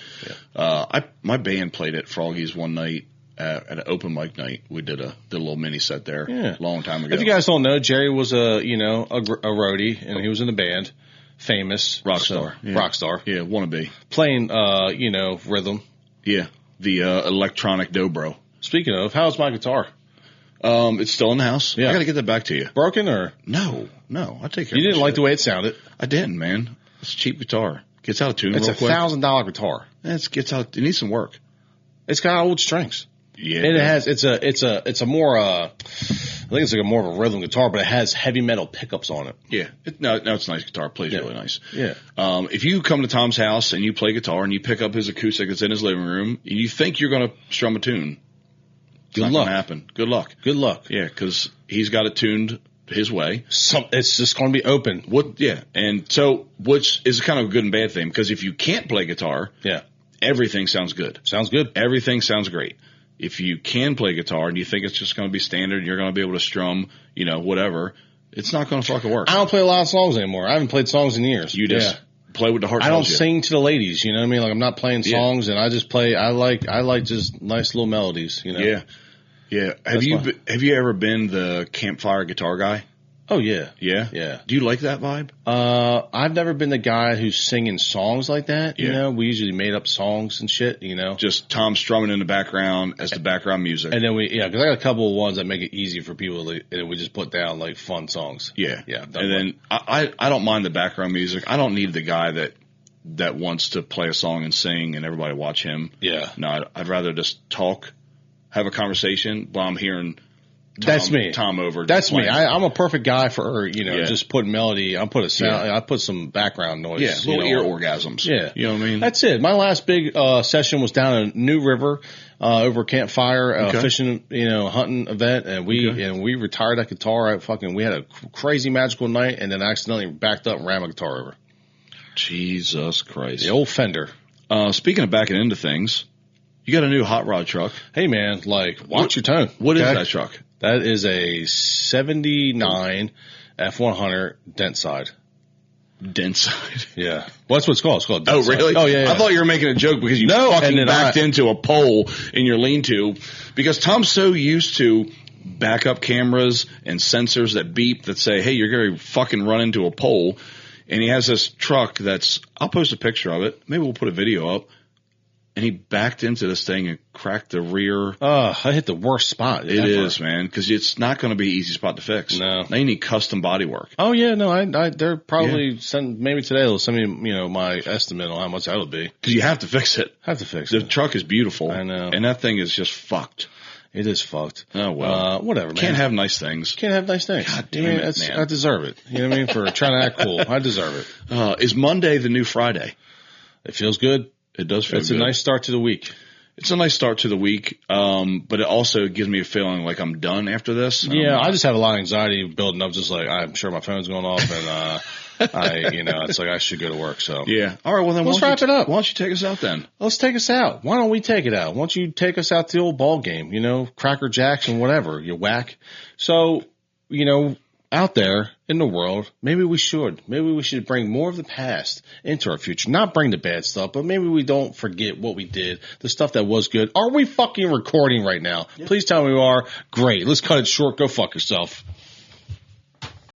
Yeah. My band played at Froggies one night at an open mic night. We did a little mini set there a long time ago. If you guys don't know, Jerry was a roadie and he was in the band. Famous. Rock star. Yeah, wannabe. Playing, rhythm. Yeah. The electronic dobro. Speaking of, how's my guitar? It's still in the house. Yeah. I got to get that back to you. Broken or? No. I take care of it. You didn't like the way it sounded? I didn't, man. It's a cheap guitar. Gets out of tune real quick. It's a $1,000 guitar. It needs some work. It's got old strings. Yeah. And it's a more, I think it's like a more of a rhythm guitar, but it has heavy metal pickups on it. Yeah. It's a nice guitar. It plays really nice. Yeah. If you come to Tom's house and you play guitar and you pick up his acoustic that's in his living room and you think you're going to strum a tune, It's not going to happen. Good luck. Good luck. Yeah, because he's got it tuned his way. It's just going to be open. And so, which is kind of a good and bad thing, because if you can't play guitar, everything sounds good. Sounds good. Everything sounds great. If you can play guitar and you think it's just going to be standard and you're going to be able to strum, whatever, it's not going to fucking work. I don't play a lot of songs anymore. I haven't played songs in years. You just play what the heart tells you. I don't sing to the ladies, you know what I mean? Like, I'm not playing songs, and I just play. I like just nice little melodies, Yeah. Have you ever been the campfire guitar guy? Oh, yeah. Yeah? Yeah. Do you like that vibe? I've never been the guy who's singing songs like that, you know? We usually made up songs and shit, Just Tom strumming in the background as the background music. And then because I got a couple of ones that make it easy for people, and then we just put down, like, fun songs. Yeah. And then I don't mind the background music. I don't need the guy that wants to play a song and sing and everybody watch him. Yeah. No, I'd rather just talk, have a conversation while I'm hearing that's me. Tom over. That's me. I'm a perfect guy for just putting melody. I'll put a sound. I put some background noise. Yeah, little ear orgasms. Yeah, you know what I mean. That's it. My last big session was down in New River over a campfire fishing, hunting event, and we retired that guitar. We had a crazy magical night, and then I accidentally backed up and ran my guitar over. Jesus Christ! The old Fender. Speaking of backing into things, you got a new hot rod truck. Hey man, watch your tone. What is that truck? That is a 79 F100 dent side. Dent side? Yeah. Well, that's what it's called. It's called dent side. Really? Oh, yeah. I thought you were making a joke because you fucking backed into a pole in your lean-to. Because Tom's so used to backup cameras and sensors that beep that say, hey, you're going to fucking run into a pole. And he has this truck I'll post a picture of it. Maybe we'll put a video up. And he backed into this thing and cracked the rear. I hit the worst spot. It is, man, because it's not going to be an easy spot to fix. No. Now you need custom body work. Oh, yeah, no, they're probably maybe today they'll send me, my estimate on how much that'll be. Because you have to fix it. The truck is beautiful. I know. And that thing is just fucked. It is fucked. Oh, well. Whatever, man. Can't have nice things. Can't have nice things. God damn it, man. I deserve it. You know what I mean? For trying to act cool. I deserve it. Is Monday the new Friday? It feels good. It does feel good. It's a nice start to the week. It's a nice start to the week, but it also gives me a feeling like I'm done after this. Yeah, I just have a lot of anxiety building up, just like I'm sure my phone's going off, and it's like I should go to work. So yeah, all right. Well, then let's wrap it up. Why don't you take us out then? Let's take us out. Why don't we take it out? Why don't you take us out to the old ball game? Cracker Jacks and whatever you whack. So out there in the world, maybe we should bring more of the past into our future. Not bring the bad stuff, but maybe we don't forget what we did, the stuff that was good. Are we fucking recording right now? Yeah. Please tell me we are. Great. Let's cut it short. Go fuck yourself.